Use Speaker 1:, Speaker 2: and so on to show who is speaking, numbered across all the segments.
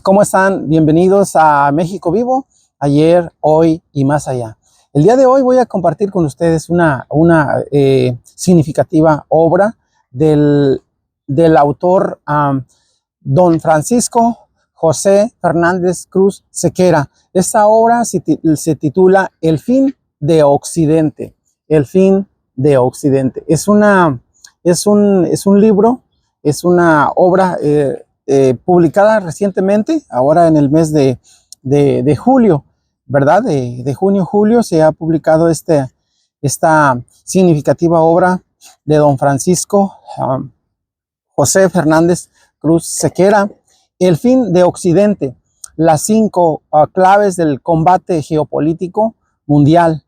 Speaker 1: ¿Cómo están? Bienvenidos a México Vivo, ayer, hoy y más allá. El día de hoy voy a compartir con ustedes una significativa obra del autor don Francisco José Fernández Cruz Sequera. Esta obra se titula El fin de Occidente. El fin de Occidente. Es un libro, es una obra publicada recientemente, ahora en el mes de julio, ¿verdad? De junio-julio se ha publicado esta significativa obra de don Francisco José Fernández Cruz Sequera, El fin de Occidente, las 5 claves del combate geopolítico mundial,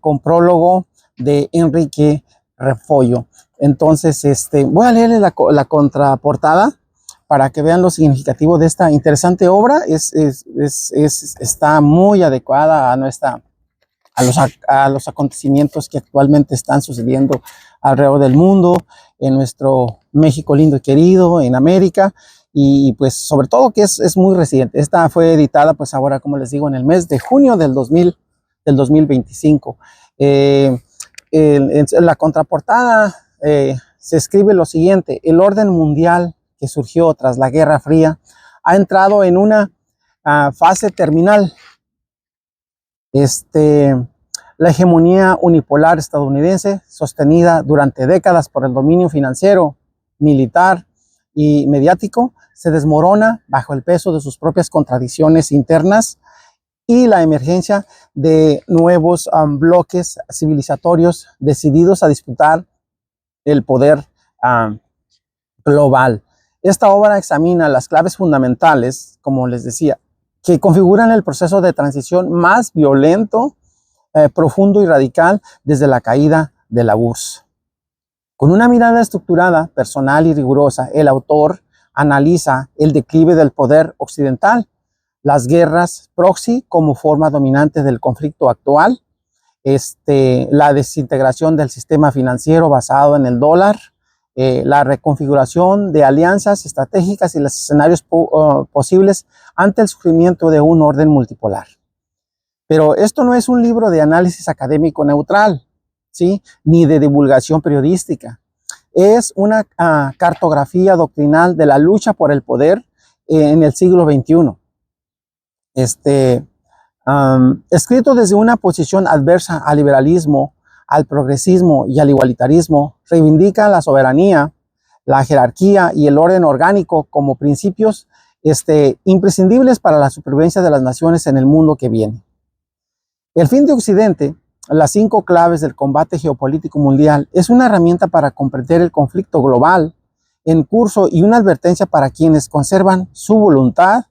Speaker 1: con prólogo de Enrique Refollo. Entonces, voy a leerles la contraportada para que vean lo significativo de esta interesante obra. Está muy adecuada a los acontecimientos que actualmente están sucediendo alrededor del mundo, en nuestro México lindo y querido, en América, y pues sobre todo que es muy reciente. Esta fue editada pues ahora, como les digo, en el mes de junio del 2025. En la contraportada se escribe lo siguiente: el orden mundial que surgió tras la Guerra Fría ha entrado en una fase terminal. La hegemonía unipolar estadounidense, sostenida durante décadas por el dominio financiero, militar y mediático, se desmorona bajo el peso de sus propias contradicciones internas y la emergencia de nuevos bloques civilizatorios decididos a disputar el poder global. Esta obra examina las claves fundamentales, como les decía, que configuran el proceso de transición más violento, profundo y radical desde la caída de la URSS. Con una mirada estructurada, personal y rigurosa, el autor analiza el declive del poder occidental, las guerras proxy como forma dominante del conflicto actual, la desintegración del sistema financiero basado en el dólar, la reconfiguración de alianzas estratégicas y los escenarios posibles ante el surgimiento de un orden multipolar. Pero esto no es un libro de análisis académico neutral, ¿sí? Ni de divulgación periodística. Es una cartografía doctrinal de la lucha por el poder en el siglo XXI. Escrito desde una posición adversa al liberalismo, al progresismo y al igualitarismo, reivindica la soberanía, la jerarquía y el orden orgánico como principios imprescindibles para la supervivencia de las naciones en el mundo que viene. El fin de Occidente, las 5 claves del combate geopolítico mundial, es una herramienta para comprender el conflicto global en curso y una advertencia para quienes conservan su voluntad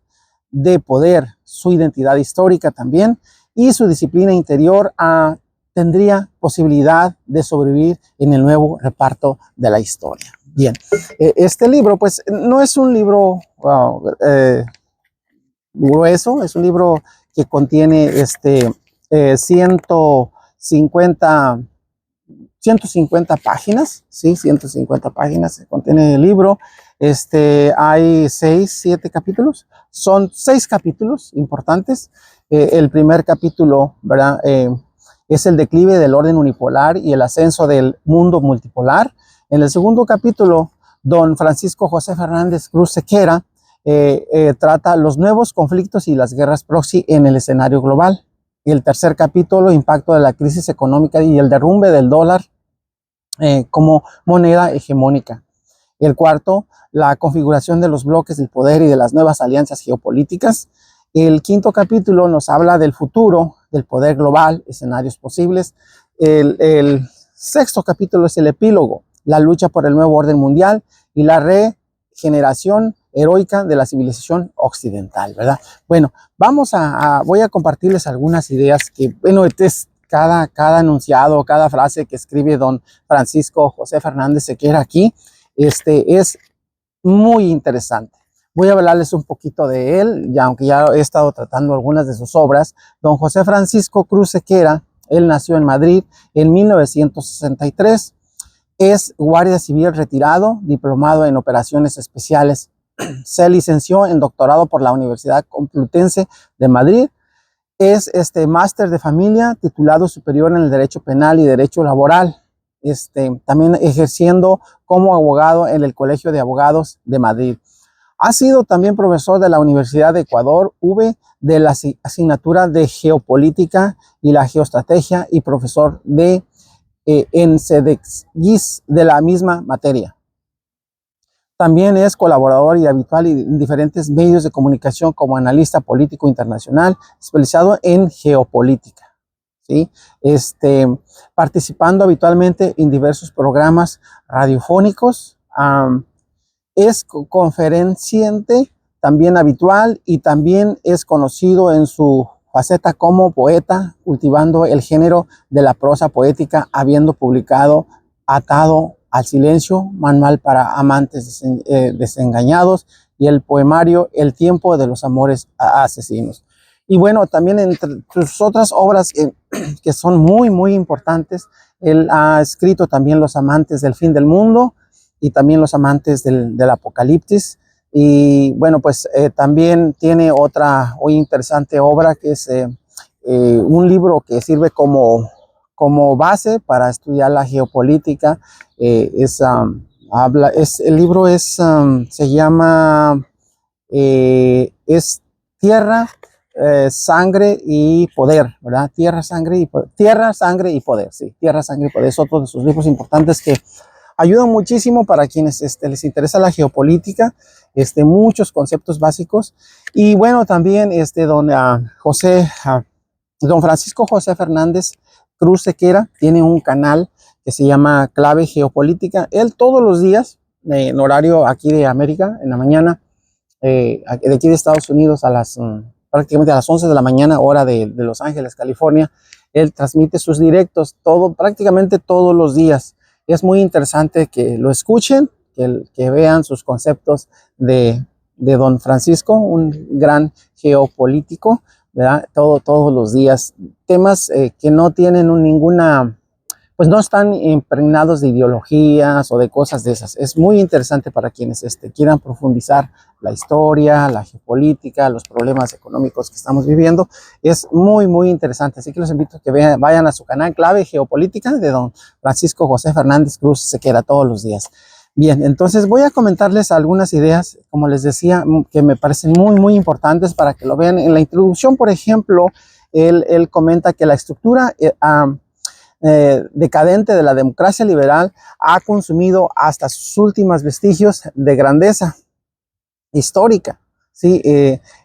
Speaker 1: de poder, su identidad histórica también y su disciplina interior tendría posibilidad de sobrevivir en el nuevo reparto de la historia. Bien, este libro pues no es un libro grueso, es un libro que contiene 150 páginas, ¿sí? 150 páginas contiene el libro. Hay 7 capítulos. Son 6 capítulos importantes. El primer capítulo, ¿verdad? Es el declive del orden unipolar y el ascenso del mundo multipolar. En el segundo capítulo, don Francisco José Fernández Cruz Sequera trata los nuevos conflictos y las guerras proxy en el escenario global. Y el tercer capítulo, impacto de la crisis económica y el derrumbe del dólar como moneda hegemónica. El cuarto, la configuración de los bloques del poder y de las nuevas alianzas geopolíticas. El quinto capítulo nos habla del futuro del poder global, escenarios posibles. El sexto capítulo es el epílogo, la lucha por el nuevo orden mundial y la regeneración heroica de la civilización occidental, ¿verdad? Bueno, voy a compartirles algunas ideas que, bueno, cada enunciado, cada frase que escribe don Francisco José Fernández Sequera aquí, es muy interesante. Voy a hablarles un poquito de él, aunque ya he estado tratando algunas de sus obras. Don José Francisco Cruz Sequera, él nació en Madrid en 1963. Es guardia civil retirado, diplomado en operaciones especiales se licenció en doctorado por la Universidad Complutense de Madrid. Es máster de familia, titulado superior en el Derecho Penal y Derecho Laboral. También ejerciendo como abogado en el Colegio de Abogados de Madrid. Ha sido también profesor de la Universidad de Ecuador, de la asignatura de Geopolítica y la Geoestrategia y profesor en CEDEX de la misma materia. También es colaborador y habitual en diferentes medios de comunicación como analista político internacional, especializado en geopolítica. ¿Sí? Participando habitualmente en diversos programas radiofónicos. Es conferenciante también habitual y también es conocido en su faceta como poeta, cultivando el género de la prosa poética, habiendo publicado Atado al silencio, manual para amantes desengañados, y el poemario El tiempo de los amores asesinos. Y bueno, también entre sus otras obras que son muy, muy importantes, él ha escrito también Los amantes del fin del mundo y también Los amantes del apocalipsis. Y bueno, pues también tiene otra muy interesante obra que es un libro que sirve como base para estudiar la geopolítica. El libro se llama es Tierra, Sangre y Poder, ¿verdad? Tierra, Sangre y Poder. Tierra, Sangre y Poder, sí. Tierra, Sangre y Poder es otro de sus libros importantes que ayudan muchísimo para quienes les interesa la geopolítica, muchos conceptos básicos. Y bueno, también don Francisco José Fernández Cruz Sequera tiene un canal que se llama Clave Geopolítica. Él todos los días, en horario aquí de América, en la mañana, de aquí de Estados Unidos, prácticamente a las 11 de la mañana, hora de Los Ángeles, California, él transmite sus directos prácticamente todos los días. Es muy interesante que lo escuchen, que vean sus conceptos de don Francisco, un gran geopolítico, ¿verdad? Todos los días. Temas que no tienen pues no están impregnados de ideologías o de cosas de esas. Es muy interesante para quienes quieran profundizar la historia, la geopolítica, los problemas económicos que estamos viviendo. Es muy, muy interesante. Así que los invito a que vayan a su canal Clave Geopolítica de don Francisco José Fernández Cruz Sequera todos los días. Bien, entonces voy a comentarles algunas ideas, como les decía, que me parecen muy, muy importantes para que lo vean. En la introducción, por ejemplo, él comenta que la estructura decadente de la democracia liberal ha consumido hasta sus últimos vestigios de grandeza histórica, ¿sí?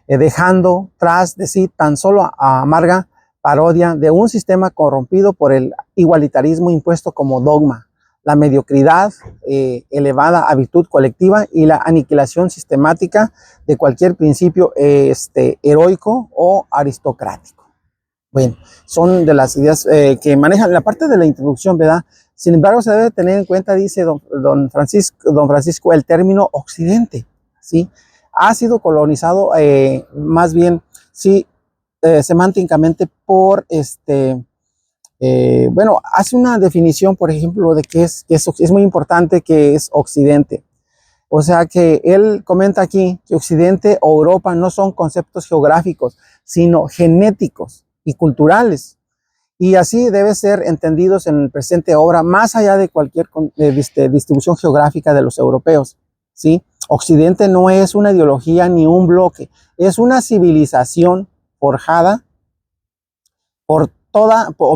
Speaker 1: Dejando tras de sí tan solo amarga parodia de un sistema corrompido por el igualitarismo impuesto como dogma, la mediocridad elevada a virtud colectiva y la aniquilación sistemática de cualquier principio heroico o aristocrático. Bueno, son de las ideas que manejan la parte de la introducción, ¿verdad? Sin embargo, se debe tener en cuenta, dice don Francisco, el término Occidente, ¿sí? Ha sido colonizado más bien, sí, semánticamente por bueno, hace una definición, por ejemplo, de que es muy importante, que es Occidente. O sea que él comenta aquí que Occidente o Europa no son conceptos geográficos, sino genéticos y culturales. Y así debe ser entendidos en el presente obra, más allá de cualquier distribución geográfica de los europeos, ¿sí? Occidente no es una ideología ni un bloque, es una civilización forjada o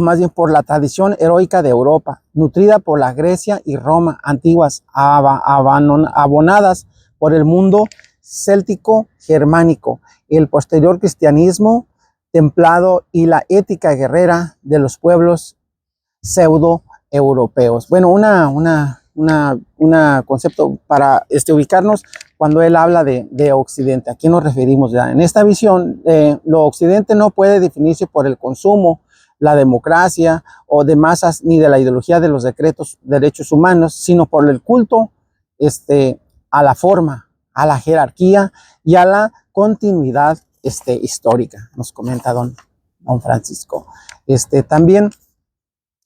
Speaker 1: más bien por la tradición heroica de Europa, nutrida por la Grecia y Roma antiguas, abonadas por el mundo céltico germánico, el posterior cristianismo templado y la ética guerrera de los pueblos pseudo europeos. Bueno, una concepto para ubicarnos cuando él habla de Occidente. ¿A qué nos referimos ya? En esta visión, lo Occidente no puede definirse por el consumo, la democracia o de masas, ni de la ideología de los derechos humanos, sino por el culto a la forma, a la jerarquía y a la continuidad histórica, nos comenta don Francisco. También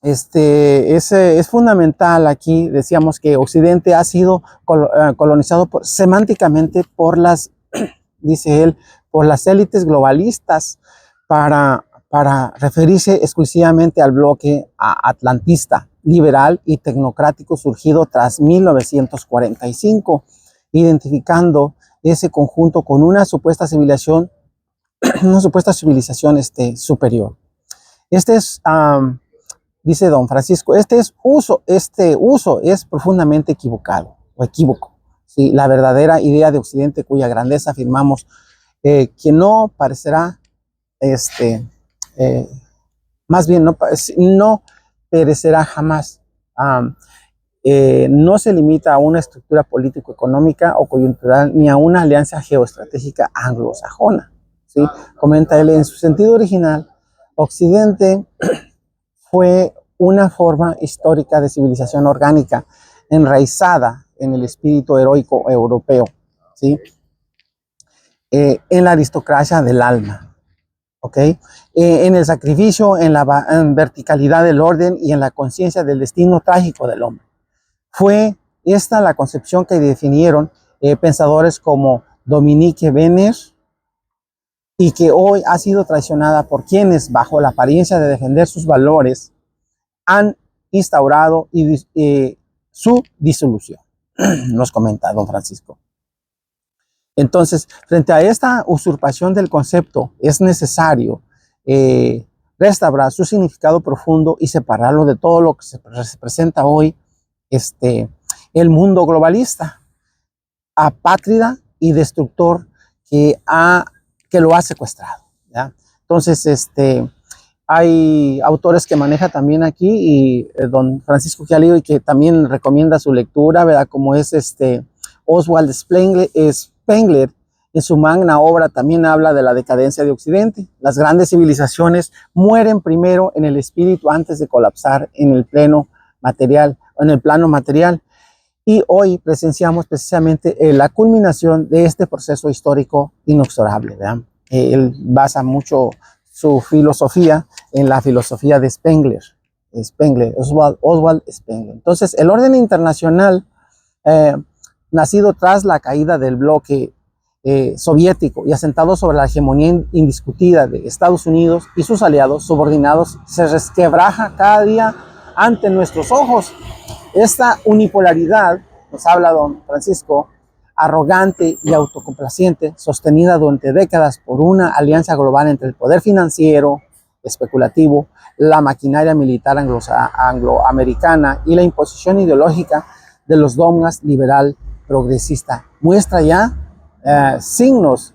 Speaker 1: Es fundamental aquí, decíamos que Occidente ha sido colonizado semánticamente por las, dice él, por las élites globalistas para referirse exclusivamente al bloque atlantista, liberal y tecnocrático surgido tras 1945, identificando ese conjunto con una supuesta civilización, superior. Este es... Dice don Francisco, este uso es profundamente equivocado o equívoco. ¿Sí? La verdadera idea de Occidente, cuya grandeza afirmamos que no parecerá, eh, más bien no perecerá jamás. No se limita a una estructura político-económica o coyuntural ni a una alianza geoestratégica anglosajona. ¿Sí? Comenta él, en su sentido original, Occidente fue una forma histórica de civilización orgánica enraizada en el espíritu heroico europeo, ¿sí? En la aristocracia del alma, ¿ok? En el sacrificio, en verticalidad del orden y en la conciencia del destino trágico del hombre. Fue esta la concepción que definieron pensadores como Dominique Venner, y que hoy ha sido traicionada por quienes, bajo la apariencia de defender sus valores, han instaurado su disolución, nos comenta don Francisco. Entonces, frente a esta usurpación del concepto, es necesario restaurar su significado profundo y separarlo de todo lo que se presenta hoy, el mundo globalista, apátrida y destructor que lo ha secuestrado, ¿ya? Entonces, hay autores que maneja también aquí y don Francisco Gialio y que también recomienda su lectura, ¿verdad? Como es Oswald Spengler, en su magna obra también habla de la decadencia de Occidente. Las grandes civilizaciones mueren primero en el espíritu antes de colapsar en el plano material. Y hoy presenciamos precisamente la culminación de este proceso histórico inexorable, ¿verdad? Él basa mucho su filosofía en la filosofía de Oswald Spengler. Entonces, el orden internacional, nacido tras la caída del bloque soviético y asentado sobre la hegemonía indiscutida de Estados Unidos y sus aliados subordinados, se resquebraja cada día ante nuestros ojos. Esta unipolaridad, nos habla don Francisco, arrogante y autocomplaciente, sostenida durante décadas por una alianza global entre el poder financiero, especulativo, la maquinaria militar angloamericana y la imposición ideológica de los dogmas liberal progresista, muestra ya signos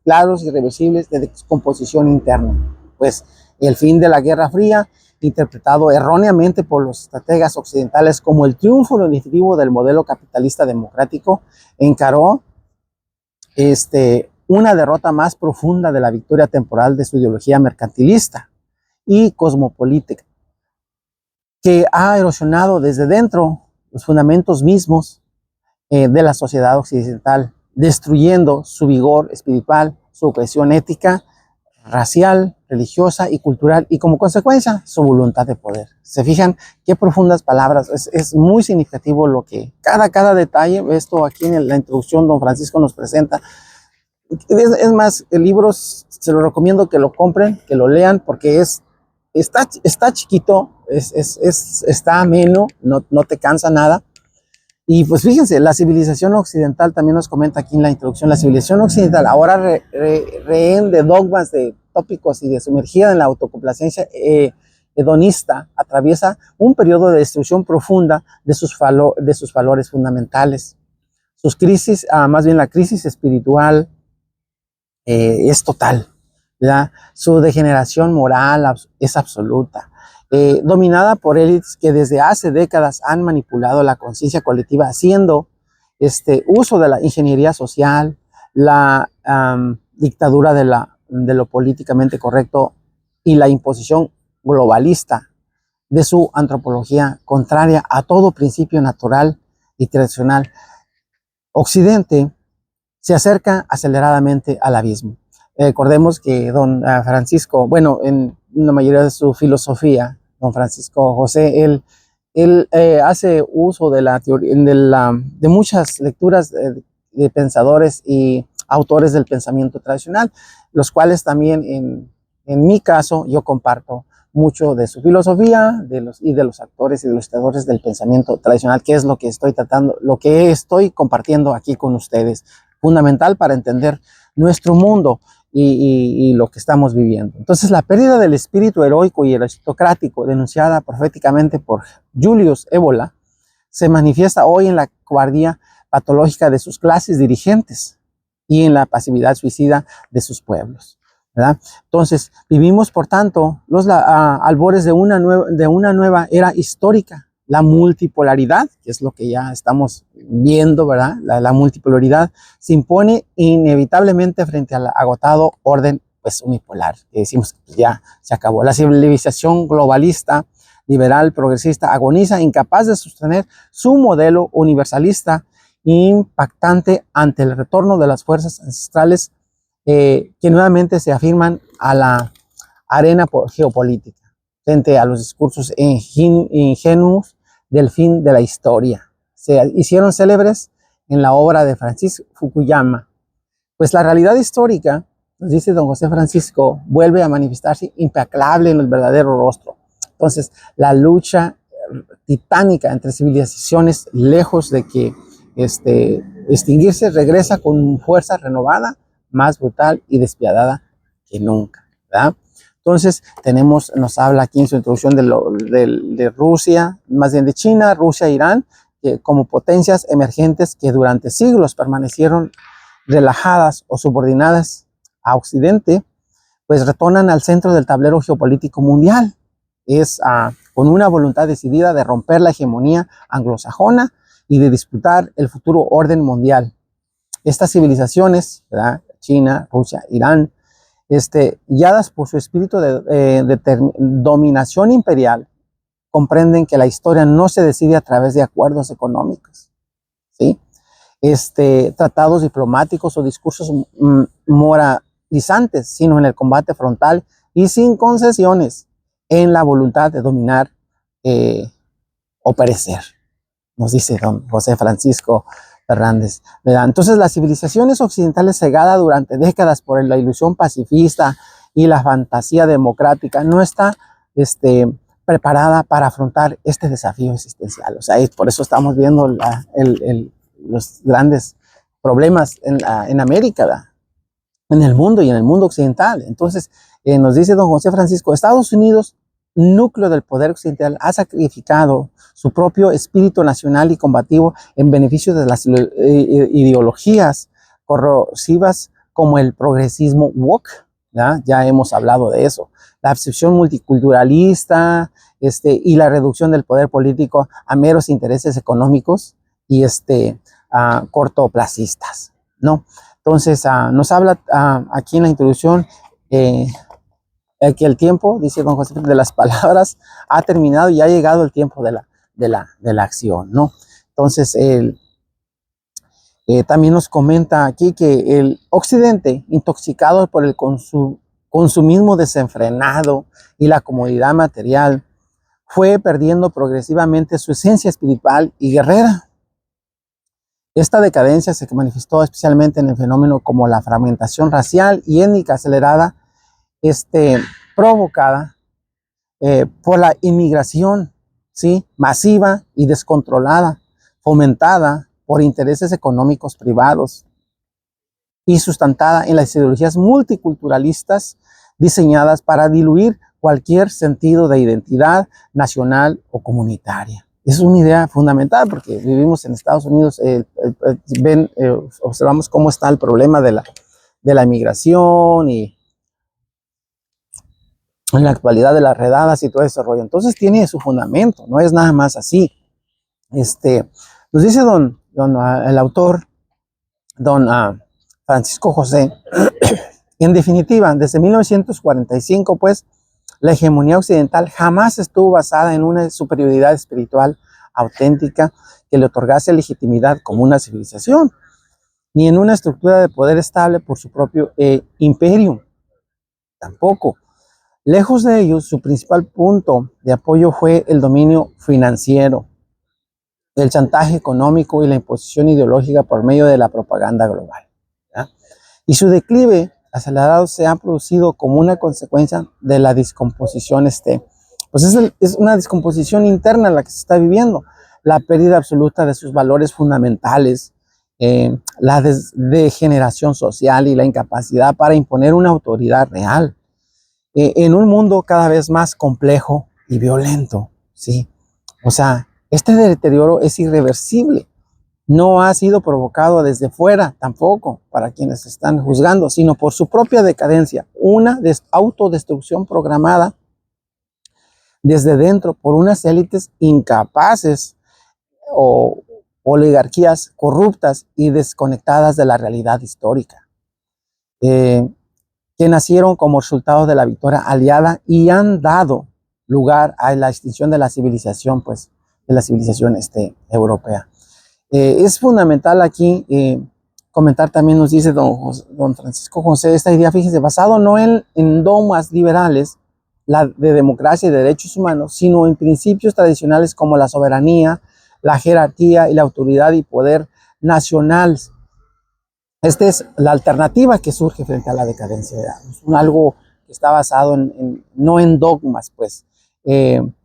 Speaker 1: claros y irreversibles de descomposición interna. Pues el fin de la Guerra Fría, interpretado erróneamente por los estrategas occidentales como el triunfo definitivo del modelo capitalista democrático, encaró una derrota más profunda de la victoria temporal de su ideología mercantilista y cosmopolítica, que ha erosionado desde dentro los fundamentos mismos de la sociedad occidental, destruyendo su vigor espiritual, su cohesión ética, racial, religiosa y cultural, y como consecuencia, su voluntad de poder. ¿Se fijan qué profundas palabras? Es muy significativo lo que cada detalle, esto aquí en la introducción don Francisco nos presenta. Es más, el libro se lo recomiendo que lo compren, que lo lean, porque está chiquito, está ameno, no te cansa nada. Y pues fíjense, la civilización occidental, también nos comenta aquí en la introducción, la civilización occidental, ahora rehén de dogmas, de tópicos y de sumergida en la autocomplacencia hedonista, atraviesa un periodo de destrucción profunda de sus valores fundamentales. Sus crisis, más bien la crisis espiritual, es total, ¿verdad? Su degeneración moral es absoluta. Dominada por élites que desde hace décadas han manipulado la conciencia colectiva, haciendo uso de la ingeniería social, la dictadura de lo políticamente correcto y la imposición globalista de su antropología contraria a todo principio natural y tradicional. Occidente se acerca aceleradamente al abismo. Recordemos que don Francisco, bueno, en la mayoría de su filosofía, don Francisco José, él hace uso de, de muchas lecturas de pensadores y autores del pensamiento tradicional, los cuales también en mi caso yo comparto mucho de su filosofía y de los actores y de los historiadores del pensamiento tradicional, que es lo que estoy tratando, lo que estoy compartiendo aquí con ustedes, fundamental para entender nuestro mundo y lo que estamos viviendo. Entonces, la pérdida del espíritu heroico y aristocrático denunciada proféticamente por Julius Evola se manifiesta hoy en la cobardía patológica de sus clases dirigentes y en la pasividad suicida de sus pueblos, ¿verdad? Entonces, vivimos, por tanto, los albores de una nueva era histórica. La multipolaridad, que es lo que ya estamos viendo, ¿verdad? La multipolaridad se impone inevitablemente frente al agotado orden pues, unipolar, que decimos que pues, ya se acabó. La civilización globalista, liberal, progresista, agoniza, incapaz de sostener su modelo universalista, impactante ante el retorno de las fuerzas ancestrales que nuevamente se afirman a la arena geopolítica, frente a los discursos ingenuos del fin de la historia. Se hicieron célebres en la obra de Francis Fukuyama. Pues la realidad histórica, nos dice don José Francisco, vuelve a manifestarse implacable en el verdadero rostro. Entonces, la lucha titánica entre civilizaciones, lejos de que extinguirse, regresa con fuerza renovada, más brutal y despiadada que nunca, ¿verdad? Entonces, nos habla aquí en su introducción de Rusia, más bien de China, Rusia, Irán, como potencias emergentes que durante siglos permanecieron relajadas o subordinadas a Occidente, pues retornan al centro del tablero geopolítico mundial. Es con una voluntad decidida de romper la hegemonía anglosajona y de disputar el futuro orden mundial. Estas civilizaciones, ¿verdad? China, Rusia, Irán, guiadas por su espíritu de dominación imperial, comprenden que la historia no se decide a través de acuerdos económicos, ¿sí? Tratados diplomáticos o discursos moralizantes, sino en el combate frontal y sin concesiones, en la voluntad de dominar o perecer, nos dice don José Francisco Fernández, ¿verdad? Entonces, las civilizaciones occidentales cegadas durante décadas por la ilusión pacifista y la fantasía democrática no está preparada para afrontar este desafío existencial. O sea, por eso estamos viendo los grandes problemas en América, ¿verdad? En el mundo y en el mundo occidental. Entonces, nos dice don José Francisco, Estados Unidos, núcleo del poder occidental, ha sacrificado su propio espíritu nacional y combativo en beneficio de las ideologías corrosivas como el progresismo woke, ¿ya? Ya hemos hablado de eso, la absorción multiculturalista y la reducción del poder político a meros intereses económicos y cortoplacistas, ¿no? Entonces, nos habla aquí en la introducción que el tiempo, dice don José, de las palabras ha terminado y ha llegado el tiempo de la acción, ¿no? Entonces, también nos comenta aquí que el occidente, intoxicado por el consumismo desenfrenado y la comodidad material, fue perdiendo progresivamente su esencia espiritual y guerrera. Esta decadencia se manifestó especialmente en el fenómeno como la fragmentación racial y étnica acelerada, provocada por la inmigración, ¿sí? Masiva y descontrolada, fomentada por intereses económicos privados y sustentada en las ideologías multiculturalistas diseñadas para diluir cualquier sentido de identidad nacional o comunitaria. Es una idea fundamental porque vivimos en Estados Unidos, observamos cómo está el problema de la inmigración y en la actualidad de las redadas y todo ese rollo. Entonces tiene su fundamento, no es nada más así. Nos dice el autor, don Francisco José, en definitiva, desde 1945, pues, la hegemonía occidental jamás estuvo basada en una superioridad espiritual auténtica que le otorgase legitimidad como una civilización, ni en una estructura de poder estable por su propio imperio, tampoco. Lejos de ellos, su principal punto de apoyo fue el dominio financiero, el chantaje económico y la imposición ideológica por medio de la propaganda global, ¿ya? Y su declive acelerado se ha producido como una consecuencia de la descomposición, pues es una descomposición interna la que se está viviendo, la pérdida absoluta de sus valores fundamentales, la degeneración social y la incapacidad para imponer una autoridad real, en un mundo cada vez más complejo y violento, ¿sí? O sea, este deterioro es irreversible. No ha sido provocado desde fuera tampoco para quienes están juzgando, sino por su propia decadencia, una autodestrucción programada desde dentro por unas élites incapaces o oligarquías corruptas y desconectadas de la realidad histórica, que nacieron como resultado de la victoria aliada y han dado lugar a la extinción de la civilización, pues, de la civilización europea. Es fundamental aquí comentar también, nos dice don Francisco José, esta idea, fíjense, basado no en dogmas liberales de democracia y de derechos humanos, sino en principios tradicionales como la soberanía, la jerarquía y la autoridad y poder nacional. Esta es la alternativa que surge frente a la decadencia. Es algo que está basado no en dogmas, pues,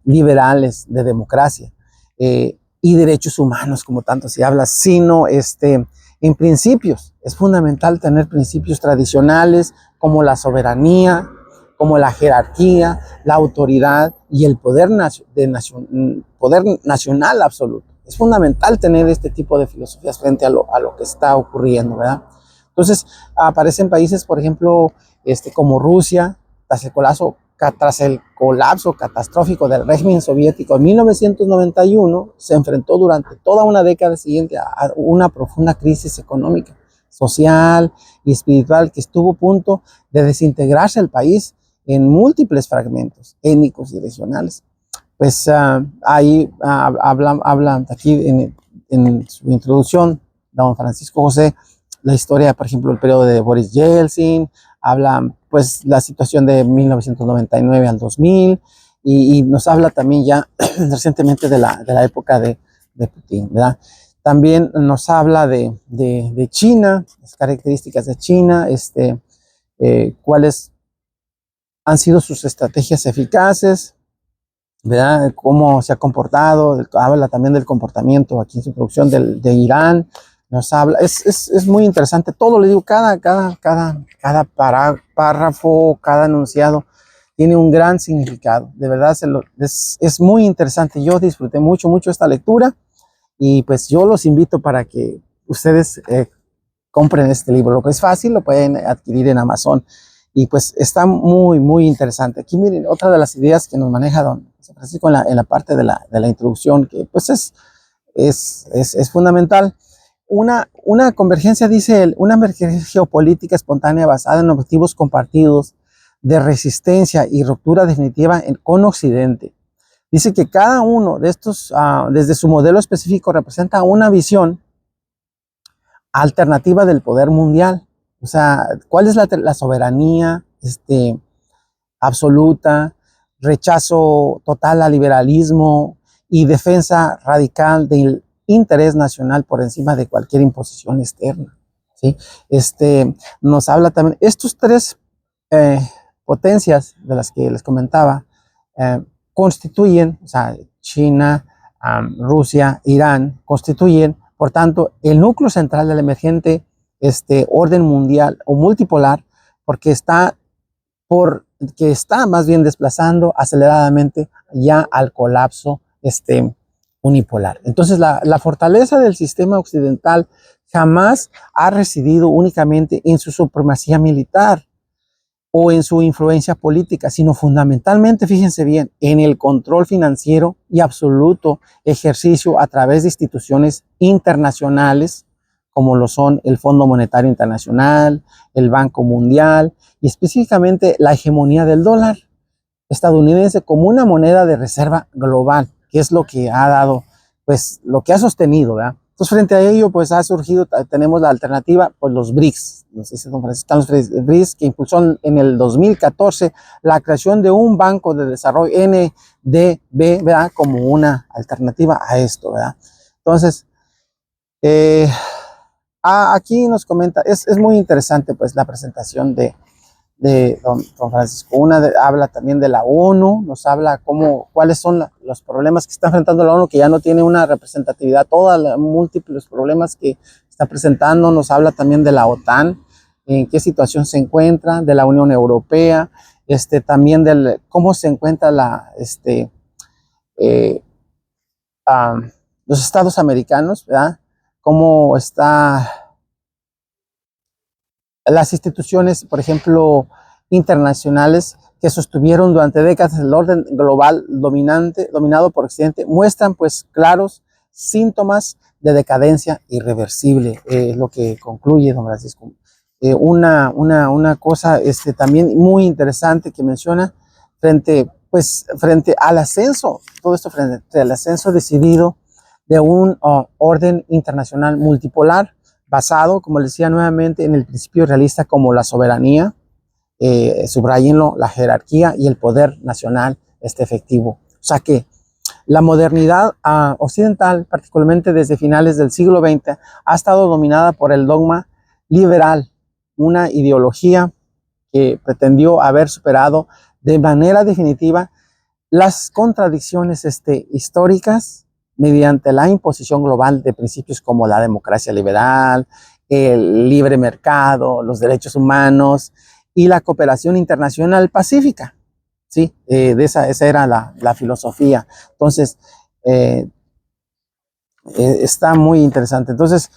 Speaker 1: liberales de democracia y derechos humanos, como tanto se habla, sino en principios. Es fundamental tener principios tradicionales como la soberanía, como la jerarquía, la autoridad y el poder nacional absoluto. Es fundamental tener este tipo de filosofías frente a lo que está ocurriendo, ¿verdad? Entonces, aparecen países, por ejemplo, como Rusia, tras el colapso catastrófico del régimen soviético en 1991, se enfrentó durante toda una década siguiente a una profunda crisis económica, social y espiritual que estuvo a punto de desintegrarse el país en múltiples fragmentos étnicos y regionales. Pues ahí hablan aquí en su introducción, don Francisco José, la historia, por ejemplo, el periodo de Boris Yeltsin, habla pues la situación de 1999 al 2000 y nos habla también ya recientemente de la época de Putin, ¿verdad? También nos habla de China, las características de China, cuáles han sido sus estrategias eficaces, ¿verdad? Cómo se ha comportado, habla también del comportamiento aquí en su producción de Irán, nos habla, es muy interesante todo, le digo, cada párrafo, cada enunciado tiene un gran significado, de verdad es muy interesante, yo disfruté mucho esta lectura y pues yo los invito para que ustedes compren este libro, lo que es fácil, lo pueden adquirir en Amazon y pues está muy interesante. Aquí miren, otra de las ideas que nos maneja don Francisco en la parte de la introducción, que pues es fundamental. Una convergencia, dice él, una emergencia geopolítica espontánea basada en objetivos compartidos de resistencia y ruptura definitiva con Occidente. Dice que cada uno de estos, desde su modelo específico, representa una visión alternativa del poder mundial. O sea, ¿cuál es la soberanía absoluta, rechazo total al liberalismo y defensa radical del interés nacional por encima de cualquier imposición externa? ¿Sí? Nos habla también, estos tres potencias de las que les comentaba, constituyen, o sea, China, Rusia, Irán, constituyen, por tanto, el núcleo central del emergente orden mundial o multipolar, porque está más bien desplazando aceleradamente ya al colapso unipolar. Entonces, la fortaleza del sistema occidental jamás ha residido únicamente en su supremacía militar o en su influencia política, sino fundamentalmente, fíjense bien, en el control financiero y absoluto ejercicio a través de instituciones internacionales, como lo son el Fondo Monetario Internacional, el Banco Mundial, y específicamente la hegemonía del dólar estadounidense como una moneda de reserva global, que es lo que ha dado, pues, lo que ha sostenido, ¿verdad? Entonces, frente a ello, pues, ha surgido, tenemos la alternativa, pues, los BRICS, no sé si don Francisco Brice, que impulsó en el 2014 la creación de un banco de desarrollo NDB, ¿verdad? Como una alternativa a esto, ¿verdad? Entonces, aquí nos comenta, es muy interesante pues la presentación de don Francisco. Habla también de la ONU, nos habla cuáles son los problemas que está enfrentando la ONU, que ya no tiene una representatividad, todos los múltiples problemas que está presentando. Nos habla también de la OTAN, en qué situación se encuentra, de la Unión Europea, también cómo se encuentra eh, los estados americanos, ¿verdad? Cómo está las instituciones, por ejemplo, internacionales que sostuvieron durante décadas el orden global dominado por Occidente, muestran pues claros síntomas de decadencia irreversible, es lo que concluye don Francisco. Una cosa también muy interesante que menciona frente al ascenso, todo esto frente al ascenso decidido de un orden internacional multipolar, basado, como les decía nuevamente, en el principio realista como la soberanía, subrayenlo, la jerarquía y el poder nacional efectivo. O sea que la modernidad occidental, particularmente desde finales del siglo XX, ha estado dominada por el dogma liberal, una ideología que pretendió haber superado de manera definitiva las contradicciones históricas mediante la imposición global de principios como la democracia liberal, el libre mercado, los derechos humanos y la cooperación internacional pacífica. ¿Sí? Esa era la filosofía. Entonces, está muy interesante. Entonces,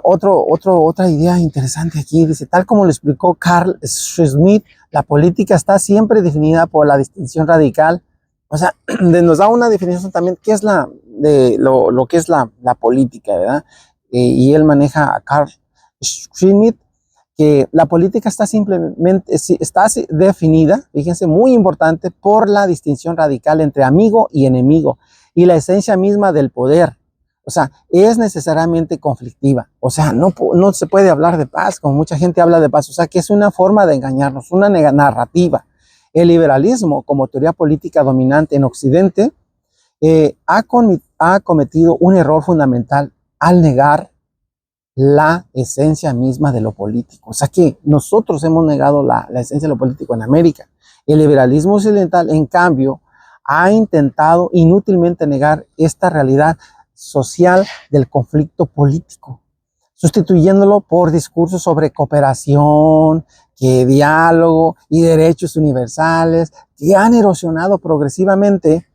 Speaker 1: otra idea interesante aquí, dice, tal como lo explicó Carl Schmitt, la política está siempre definida por la distinción radical. O sea, nos da una definición también qué es lo que es la política, ¿verdad? Y él maneja a Carl Schmitt, que la política está definida, fíjense, muy importante, por la distinción radical entre amigo y enemigo y la esencia misma del poder. O sea, es necesariamente conflictiva. O sea, no se puede hablar de paz, como mucha gente habla de paz. O sea, que es una forma de engañarnos, una narrativa. El liberalismo, como teoría política dominante en Occidente, ha cometido un error fundamental al negar la esencia misma de lo político. O sea que nosotros hemos negado la esencia de lo político en América. El liberalismo occidental, en cambio, ha intentado inútilmente negar esta realidad social del conflicto político, sustituyéndolo por discursos sobre cooperación, diálogo y derechos universales que han erosionado progresivamente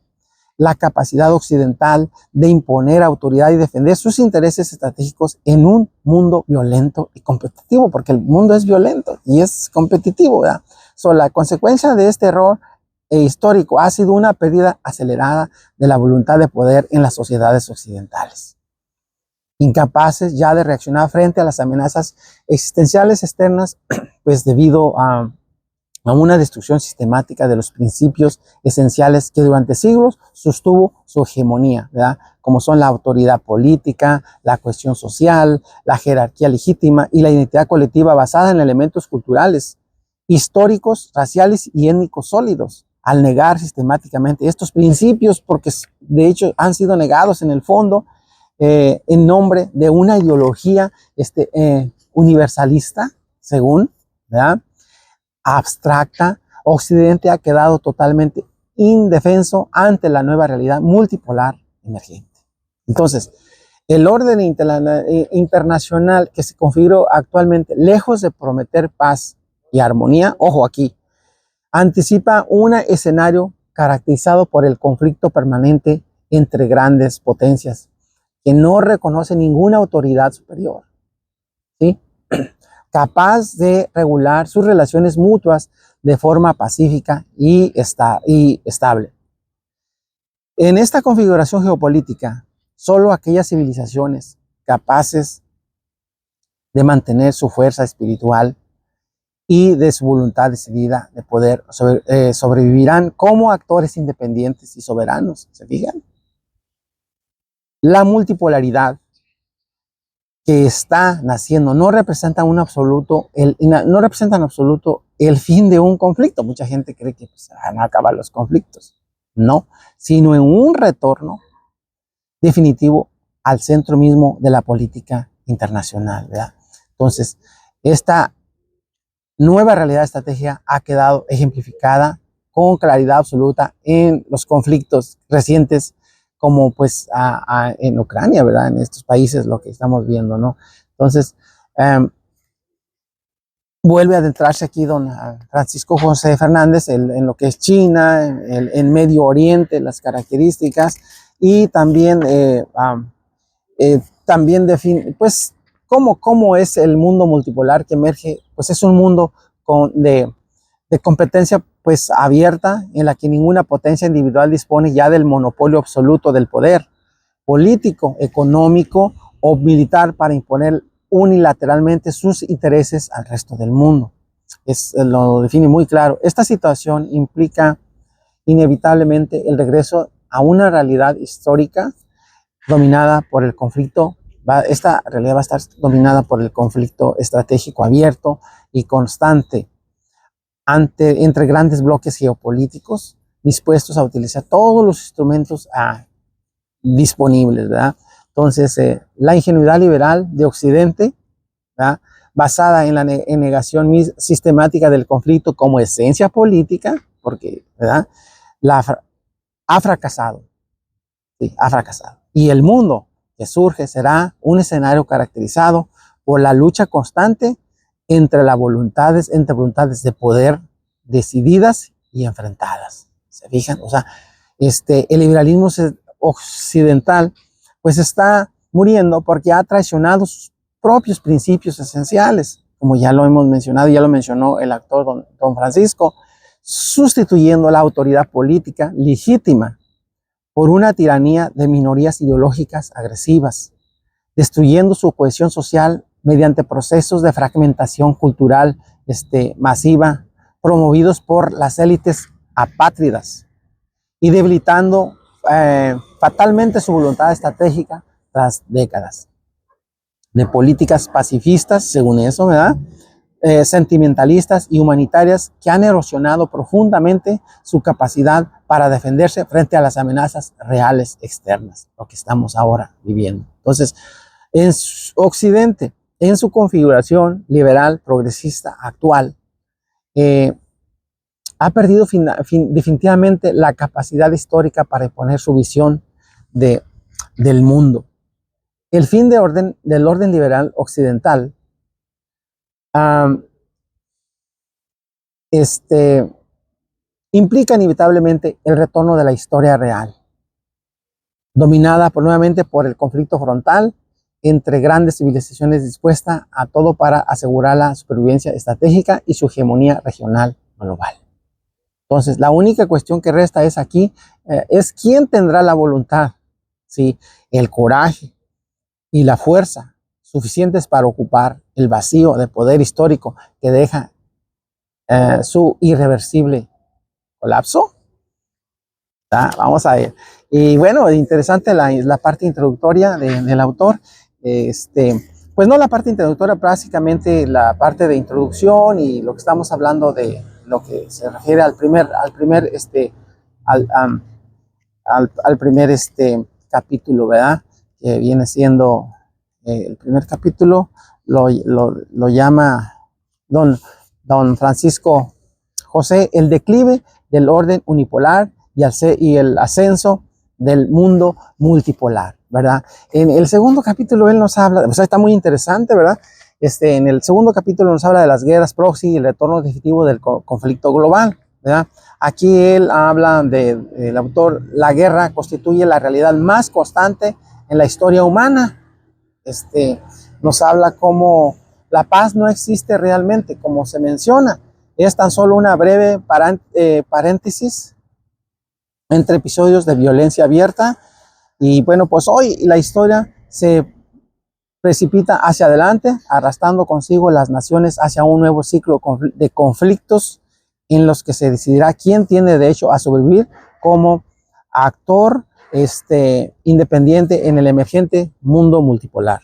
Speaker 1: la capacidad occidental de imponer autoridad y defender sus intereses estratégicos en un mundo violento y competitivo, porque el mundo es violento y es competitivo, ¿verdad? La consecuencia de este error histórico ha sido una pérdida acelerada de la voluntad de poder en las sociedades occidentales, incapaces ya de reaccionar frente a las amenazas existenciales externas, pues debido a una destrucción sistemática de los principios esenciales que durante siglos sostuvo su hegemonía, ¿verdad? Como son la autoridad política, la cohesión social, la jerarquía legítima y la identidad colectiva basada en elementos culturales, históricos, raciales y étnicos sólidos. Al negar sistemáticamente estos principios, porque de hecho han sido negados en el fondo, en nombre de una ideología universalista, según, ¿verdad? Abstracta, Occidente ha quedado totalmente indefenso ante la nueva realidad multipolar emergente. Entonces, el orden internacional que se configuró actualmente, lejos de prometer paz y armonía, ojo aquí, anticipa un escenario caracterizado por el conflicto permanente entre grandes potencias que no reconoce ninguna autoridad superior, ¿sí? Capaz de regular sus relaciones mutuas de forma pacífica y estable. En esta configuración geopolítica, solo aquellas civilizaciones capaces de mantener su fuerza espiritual y de su voluntad decidida de poder sobrevivirán como actores independientes y soberanos. ¿Se fijan? La multipolaridad que está naciendo no representan no representan en absoluto el fin de un conflicto. Mucha gente cree que pues, van a acabar los conflictos. No, sino en un retorno definitivo al centro mismo de la política internacional, ¿verdad? Entonces, esta nueva realidad estratégica ha quedado ejemplificada con claridad absoluta en los conflictos recientes, como pues en Ucrania, ¿verdad? En estos países lo que estamos viendo, ¿no? Entonces, vuelve a adentrarse aquí don Francisco José Fernández en lo que es China, en Medio Oriente, las características, y también, también define, pues, cómo es el mundo multipolar que emerge. Pues es un mundo de competencia pues abierta, en la que ninguna potencia individual dispone ya del monopolio absoluto del poder político, económico o militar para imponer unilateralmente sus intereses al resto del mundo. Lo define muy claro. Esta situación implica inevitablemente el regreso a una realidad histórica dominada por el conflicto. Esta realidad va a estar dominada por el conflicto estratégico abierto y constante entre grandes bloques geopolíticos dispuestos a utilizar todos los instrumentos disponibles, ¿verdad? Entonces, la ingenuidad liberal de Occidente, ¿verdad?, basada en la negación sistemática del conflicto como esencia política, porque, ¿verdad?, ha fracasado, sí, ha fracasado. Y el mundo que surge será un escenario caracterizado por la lucha constante entre voluntades de poder decididas y enfrentadas. ¿Se fijan? O sea, el liberalismo occidental pues está muriendo porque ha traicionado sus propios principios esenciales, como ya lo hemos mencionado, ya lo mencionó el actor don Francisco, sustituyendo la autoridad política legítima por una tiranía de minorías ideológicas agresivas, destruyendo su cohesión social mediante procesos de fragmentación cultural masiva promovidos por las élites apátridas y debilitando fatalmente su voluntad estratégica tras décadas de políticas pacifistas, según eso, ¿verdad?, sentimentalistas y humanitarias que han erosionado profundamente su capacidad para defenderse frente a las amenazas reales externas, lo que estamos ahora viviendo. Entonces, en Occidente, en su configuración liberal progresista actual, ha perdido definitivamente la capacidad histórica para imponer su visión del mundo. El fin del orden liberal occidental implica inevitablemente el retorno de la historia real, dominada nuevamente por el conflicto frontal entre grandes civilizaciones dispuestas a todo para asegurar la supervivencia estratégica y su hegemonía regional global. Entonces, la única cuestión que resta es aquí, es quién tendrá la voluntad, ¿sí?, el coraje y la fuerza suficientes para ocupar el vacío de poder histórico que deja su irreversible colapso. Vamos a ver. Y bueno, interesante la parte introductoria del autor. Pues no la parte introductoria, básicamente la parte de introducción y lo que estamos hablando de lo que se refiere al primer capítulo, ¿verdad? Que viene siendo el primer capítulo, lo llama don Francisco José, el declive del orden unipolar y el ascenso del mundo multipolar, ¿verdad? En el segundo capítulo él nos habla, o sea, está muy interesante, ¿verdad? En el segundo capítulo nos habla de las guerras proxy y el retorno definitivo del conflicto global, ¿verdad? Aquí él habla el autor, la guerra constituye la realidad más constante en la historia humana. Nos habla cómo la paz no existe realmente, como se menciona. Es tan solo una breve paréntesis entre episodios de violencia abierta. Y bueno, pues hoy la historia se precipita hacia adelante, arrastrando consigo las naciones hacia un nuevo ciclo de conflictos en los que se decidirá quién tiene derecho a sobrevivir como actor independiente en el emergente mundo multipolar.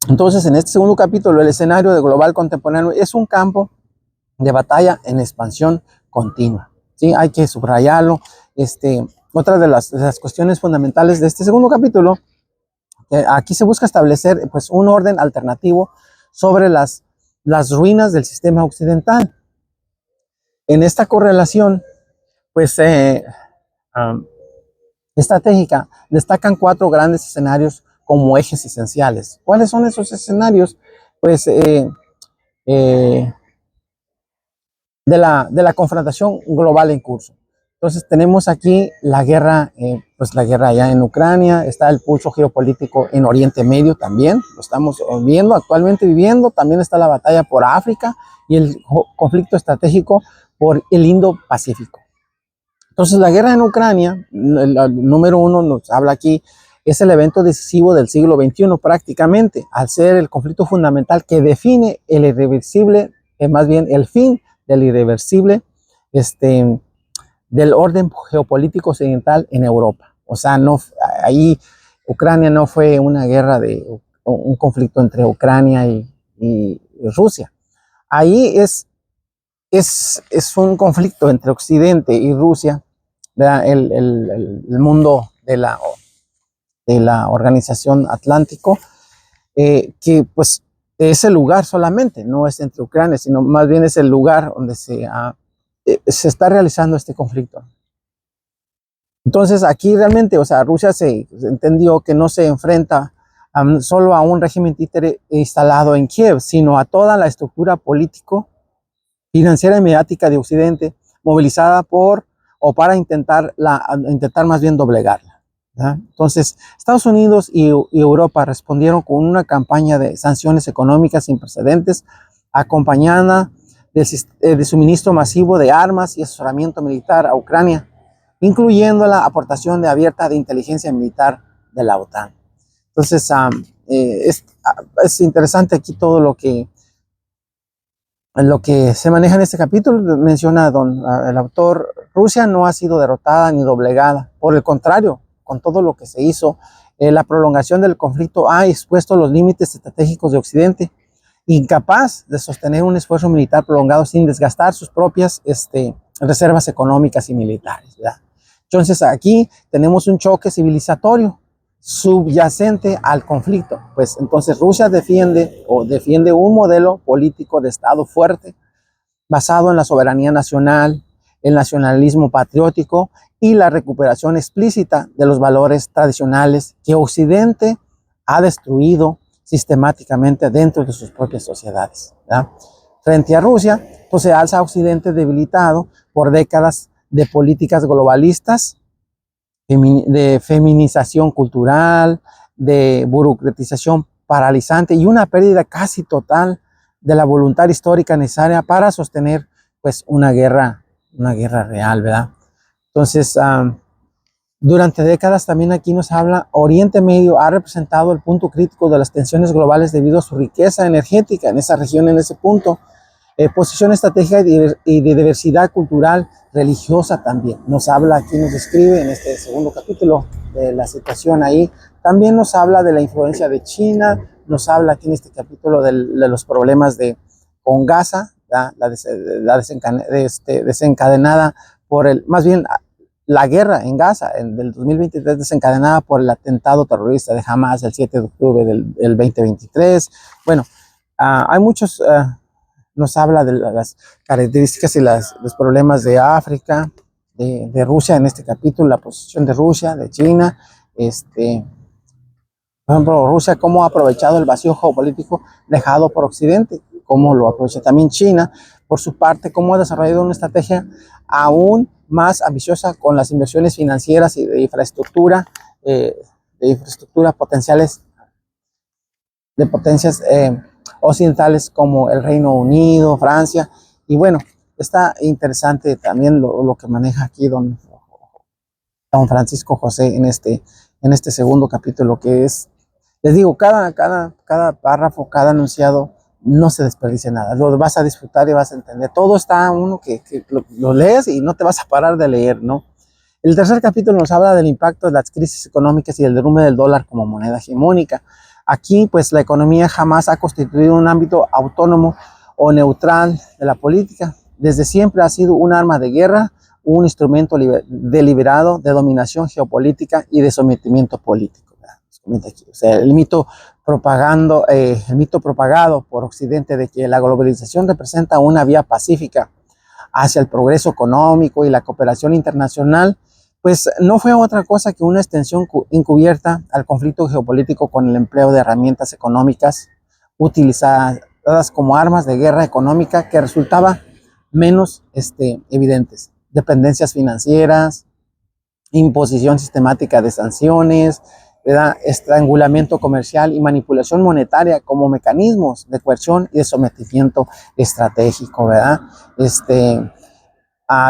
Speaker 1: Entonces, en este segundo capítulo, el escenario de global contemporáneo es un campo de batalla en expansión continua. ¿Sí? Hay que subrayarlo. Otra de las cuestiones fundamentales de este segundo capítulo, aquí se busca establecer pues, un orden alternativo sobre las ruinas del sistema occidental. En esta correlación, pues, estratégica, destacan 4 grandes escenarios como ejes esenciales. ¿Cuáles son esos escenarios? Pues de la confrontación global en curso. Entonces tenemos aquí la guerra, pues la guerra allá en Ucrania, está el pulso geopolítico en Oriente Medio también, lo estamos viendo, actualmente viviendo, también está la batalla por África y el conflicto estratégico por el Indo-Pacífico. Entonces la guerra en Ucrania, el número 1 nos habla aquí, es el evento decisivo del siglo XXI prácticamente, al ser el conflicto fundamental que define el irreversible, más bien el fin del irreversible, del orden geopolítico occidental en Europa. O sea, ahí Ucrania no fue una guerra un conflicto entre Ucrania y Rusia. Ahí es un conflicto entre Occidente y Rusia, el mundo de la Organización Atlántico, que pues es el lugar solamente, no es entre Ucrania, sino más bien es el lugar donde se está realizando este conflicto. Entonces aquí realmente, o sea, Rusia se entendió que no se enfrenta solo a un régimen títere instalado en Kiev, sino a toda la estructura político, financiera y mediática de Occidente, movilizada para intentar más bien doblegarla. ¿Ya? Entonces, Estados Unidos y Europa respondieron con una campaña de sanciones económicas sin precedentes, acompañada de suministro masivo de armas y asesoramiento militar a Ucrania, incluyendo la aportación abierta de inteligencia militar de la OTAN. Entonces, es interesante aquí todo lo que se maneja en este capítulo. Menciona el autor, Rusia no ha sido derrotada ni doblegada. Por el contrario, con todo lo que se hizo, la prolongación del conflicto ha expuesto los límites estratégicos de Occidente, incapaz de sostener un esfuerzo militar prolongado sin desgastar sus propias reservas económicas y militares, ¿verdad? Entonces aquí tenemos un choque civilizatorio subyacente al conflicto. Pues entonces Rusia defiende un modelo político de Estado fuerte, basado en la soberanía nacional, el nacionalismo patriótico y la recuperación explícita de los valores tradicionales que Occidente ha destruido sistemáticamente dentro de sus propias sociedades, ¿verdad? Frente a Rusia, pues se alza Occidente debilitado por décadas de políticas globalistas, de feminización cultural, de burocratización paralizante y una pérdida casi total de la voluntad histórica necesaria para sostener pues una guerra real, ¿verdad? Entonces, durante décadas también aquí nos habla, Oriente Medio ha representado el punto crítico de las tensiones globales debido a su riqueza energética en esa región, en ese punto. Posición estratégica y de diversidad cultural, religiosa también. Nos habla, aquí nos describe en este segundo capítulo de la situación ahí. También nos habla de la influencia de China, nos habla aquí en este capítulo de los problemas con Gaza, desencadenada más bien la guerra en Gaza del 2023, desencadenada por el atentado terrorista de Hamas el 7 de octubre del 2023. Bueno, hay muchos... nos habla de las características y los problemas de África, de Rusia en este capítulo, la posición de Rusia, de China, por ejemplo, Rusia, cómo ha aprovechado el vacío geopolítico dejado por Occidente, cómo lo aprovecha también China, por su parte, cómo ha desarrollado una estrategia aún más ambiciosa con las inversiones financieras y de infraestructura potenciales, de potencias occidentales como el Reino Unido, Francia, y bueno, está interesante también lo que maneja aquí don Francisco José en este segundo capítulo, que es, les digo, cada párrafo, cada enunciado, no se desperdicia nada, lo vas a disfrutar y vas a entender, todo está uno que lo lees y no te vas a parar de leer, ¿no? El tercer capítulo nos habla del impacto de las crisis económicas y del derrumbe del dólar como moneda hegemónica. Aquí, pues, la economía jamás ha constituido un ámbito autónomo o neutral de la política. Desde siempre ha sido un arma de guerra, un instrumento deliberado de dominación geopolítica y de sometimiento político. O sea, el mito propagado por Occidente de que la globalización representa una vía pacífica hacia el progreso económico y la cooperación internacional, pues no fue otra cosa que una extensión encubierta al conflicto geopolítico con el empleo de herramientas económicas utilizadas como armas de guerra económica que resultaba menos evidentes. Dependencias financieras, imposición sistemática de sanciones, ¿verdad? Estrangulamiento comercial y manipulación monetaria como mecanismos de coerción y de sometimiento estratégico, ¿verdad?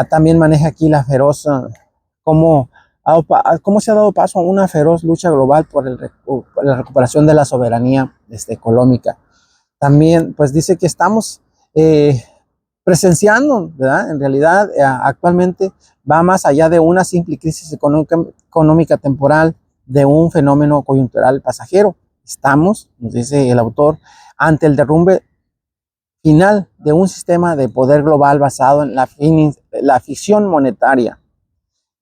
Speaker 1: También maneja aquí la feroz, cómo se ha dado paso a una feroz lucha global por la recuperación de la soberanía económica. También, pues dice que estamos presenciando, ¿verdad? En realidad, actualmente va más allá de una simple crisis económica temporal, de un fenómeno coyuntural pasajero. Estamos, nos dice el autor, ante el derrumbe final de un sistema de poder global basado en la ficción monetaria,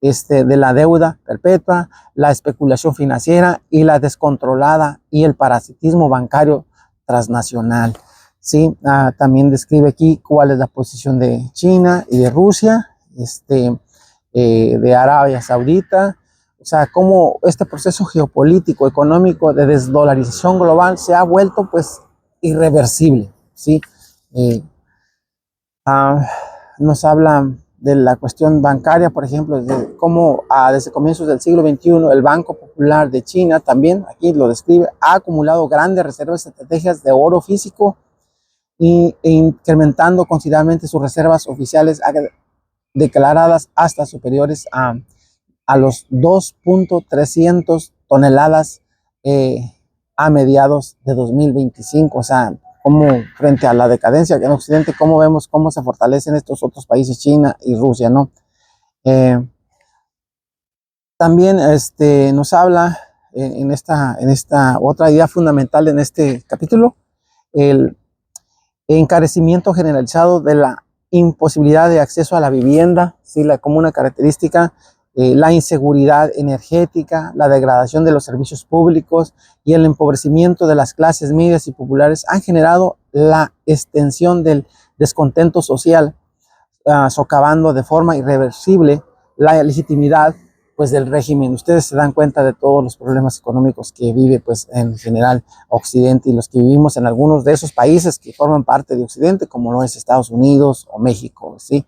Speaker 1: de la deuda perpetua, la especulación financiera y la descontrolada y el parasitismo bancario transnacional. ¿Sí? También describe aquí cuál es la posición de China y de Rusia, de Arabia Saudita, o sea, cómo este proceso geopolítico, económico de desdolarización global se ha vuelto pues irreversible, ¿sí? Nos habla de la cuestión bancaria, por ejemplo, de cómo desde comienzos del siglo XXI el Banco Popular de China, también aquí lo describe, ha acumulado grandes reservas estratégicas de oro físico e incrementando considerablemente sus reservas oficiales declaradas hasta superiores a los 2.300 toneladas a mediados de 2025, o sea, como frente a la decadencia en Occidente, cómo vemos cómo se fortalecen estos otros países, China y Rusia, ¿no? También nos habla en esta otra idea fundamental en este capítulo, el encarecimiento generalizado de la imposibilidad de acceso a la vivienda, ¿sí? Como una característica, la inseguridad energética, la degradación de los servicios públicos y el empobrecimiento de las clases medias y populares han generado la extensión del descontento social, socavando de forma irreversible la legitimidad pues del régimen. Ustedes se dan cuenta de todos los problemas económicos que vive pues en general Occidente y los que vivimos en algunos de esos países que forman parte de Occidente, como lo es Estados Unidos o México, ¿sí?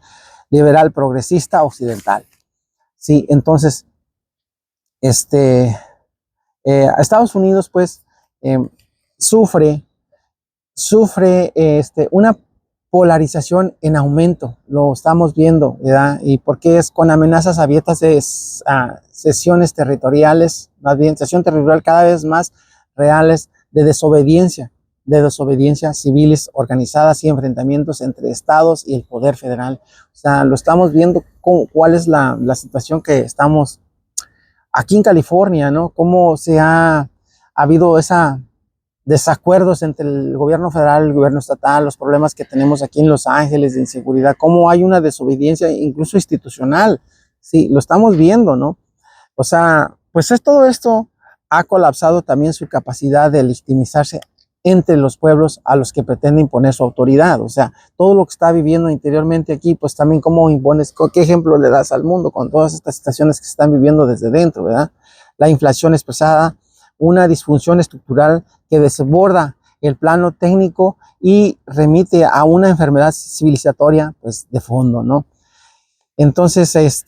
Speaker 1: Liberal progresista occidental. Sí, entonces, Estados Unidos, pues, sufre una polarización en aumento, lo estamos viendo, ¿verdad? Y porque es con amenazas abiertas de cesiones territoriales, más bien cesión territorial cada vez más reales de desobediencia civiles organizadas y enfrentamientos entre estados y el poder federal. O sea, lo estamos viendo cuál es la situación que estamos aquí en California, ¿no? Cómo ha habido desacuerdos entre el gobierno federal y el gobierno estatal, los problemas que tenemos aquí en Los Ángeles de inseguridad, cómo hay una desobediencia incluso institucional. Sí, lo estamos viendo, ¿no? O sea, pues todo esto ha colapsado también su capacidad de legitimizarse entre los pueblos a los que pretende imponer su autoridad. O sea, todo lo que está viviendo interiormente aquí, pues también cómo impones, qué ejemplo le das al mundo con todas estas situaciones que se están viviendo desde dentro, ¿verdad? La inflación expresada, una disfunción estructural que desborda el plano técnico y remite a una enfermedad civilizatoria, pues, de fondo, ¿no? Entonces, es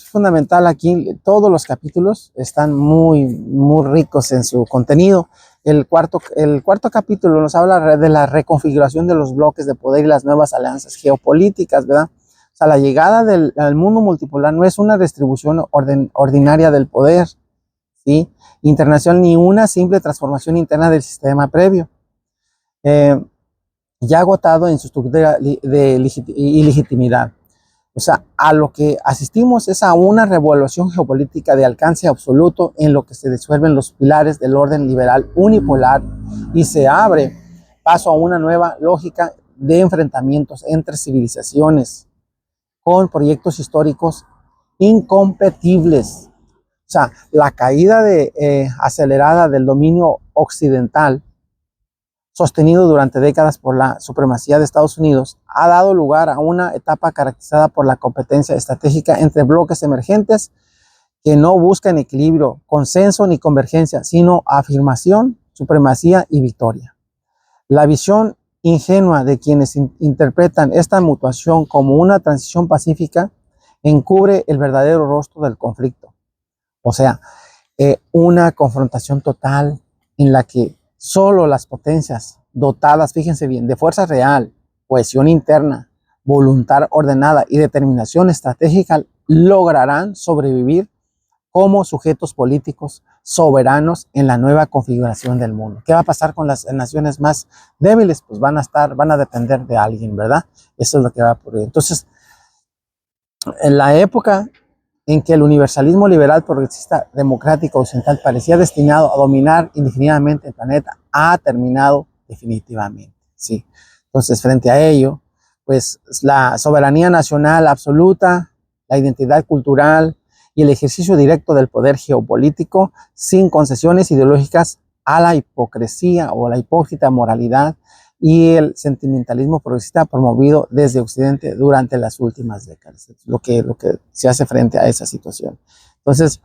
Speaker 1: fundamental aquí, todos los capítulos están muy, muy ricos en su contenido. El cuarto capítulo nos habla de la reconfiguración de los bloques de poder y las nuevas alianzas geopolíticas, ¿verdad? O sea, la llegada al mundo multipolar no es una distribución ordinaria del poder, ¿sí? Internacional, ni una simple transformación interna del sistema previo. Ya agotado en su estructura de ilegitimidad. O sea, a lo que asistimos es a una revolución geopolítica de alcance absoluto en lo que se disuelven los pilares del orden liberal unipolar y se abre paso a una nueva lógica de enfrentamientos entre civilizaciones con proyectos históricos incompatibles. O sea, la caída acelerada del dominio occidental, sostenido durante décadas por la supremacía de Estados Unidos, ha dado lugar a una etapa caracterizada por la competencia estratégica entre bloques emergentes que no buscan equilibrio, consenso ni convergencia, sino afirmación, supremacía y victoria. La visión ingenua de quienes interpretan esta mutuación como una transición pacífica encubre el verdadero rostro del conflicto. O sea, una confrontación total en la que solo las potencias dotadas, fíjense bien, de fuerza real, cohesión interna, voluntad ordenada y determinación estratégica lograrán sobrevivir como sujetos políticos soberanos en la nueva configuración del mundo. ¿Qué va a pasar con las naciones más débiles? Pues van a depender de alguien, ¿verdad? Eso es lo que va a ocurrir. Entonces, en la época en que el universalismo liberal progresista democrático occidental parecía destinado a dominar indefinidamente el planeta, ha terminado definitivamente, ¿sí? Entonces, frente a ello, pues la soberanía nacional absoluta, la identidad cultural y el ejercicio directo del poder geopolítico sin concesiones ideológicas a la hipocresía o la hipócrita moralidad y el sentimentalismo progresista promovido desde Occidente durante las últimas décadas, lo que se hace frente a esa situación. Entonces,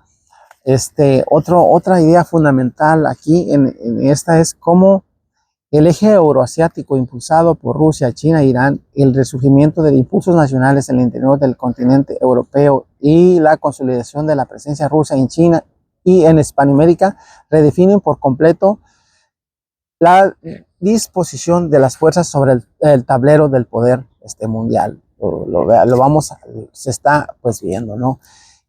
Speaker 1: otra idea fundamental aquí en esta es cómo el eje euroasiático impulsado por Rusia, China e Irán, el resurgimiento de impulsos nacionales en el interior del continente europeo y la consolidación de la presencia rusa en China y en Hispanoamérica redefinen por completo la disposición de las fuerzas sobre el tablero del poder mundial. Se está pues viendo, ¿no?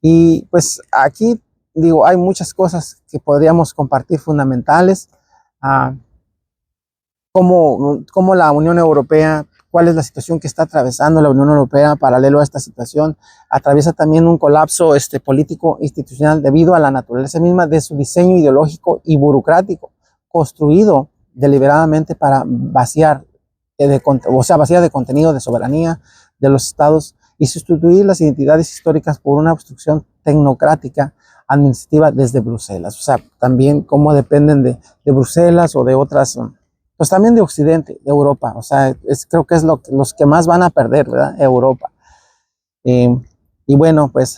Speaker 1: Y pues aquí digo, hay muchas cosas que podríamos compartir fundamentales, como la Unión Europea, cuál es la situación que está atravesando la Unión Europea paralelo a esta situación, atraviesa también un colapso político institucional debido a la naturaleza misma de su diseño ideológico y burocrático, construido deliberadamente para vaciar de contenido de soberanía de los estados y sustituir las identidades históricas por una obstrucción tecnocrática administrativa desde Bruselas. O sea, también cómo dependen de Bruselas o de otras, pues también de Occidente, de Europa. O sea, creo que es los que más van a perder, ¿verdad? Europa. Y bueno, pues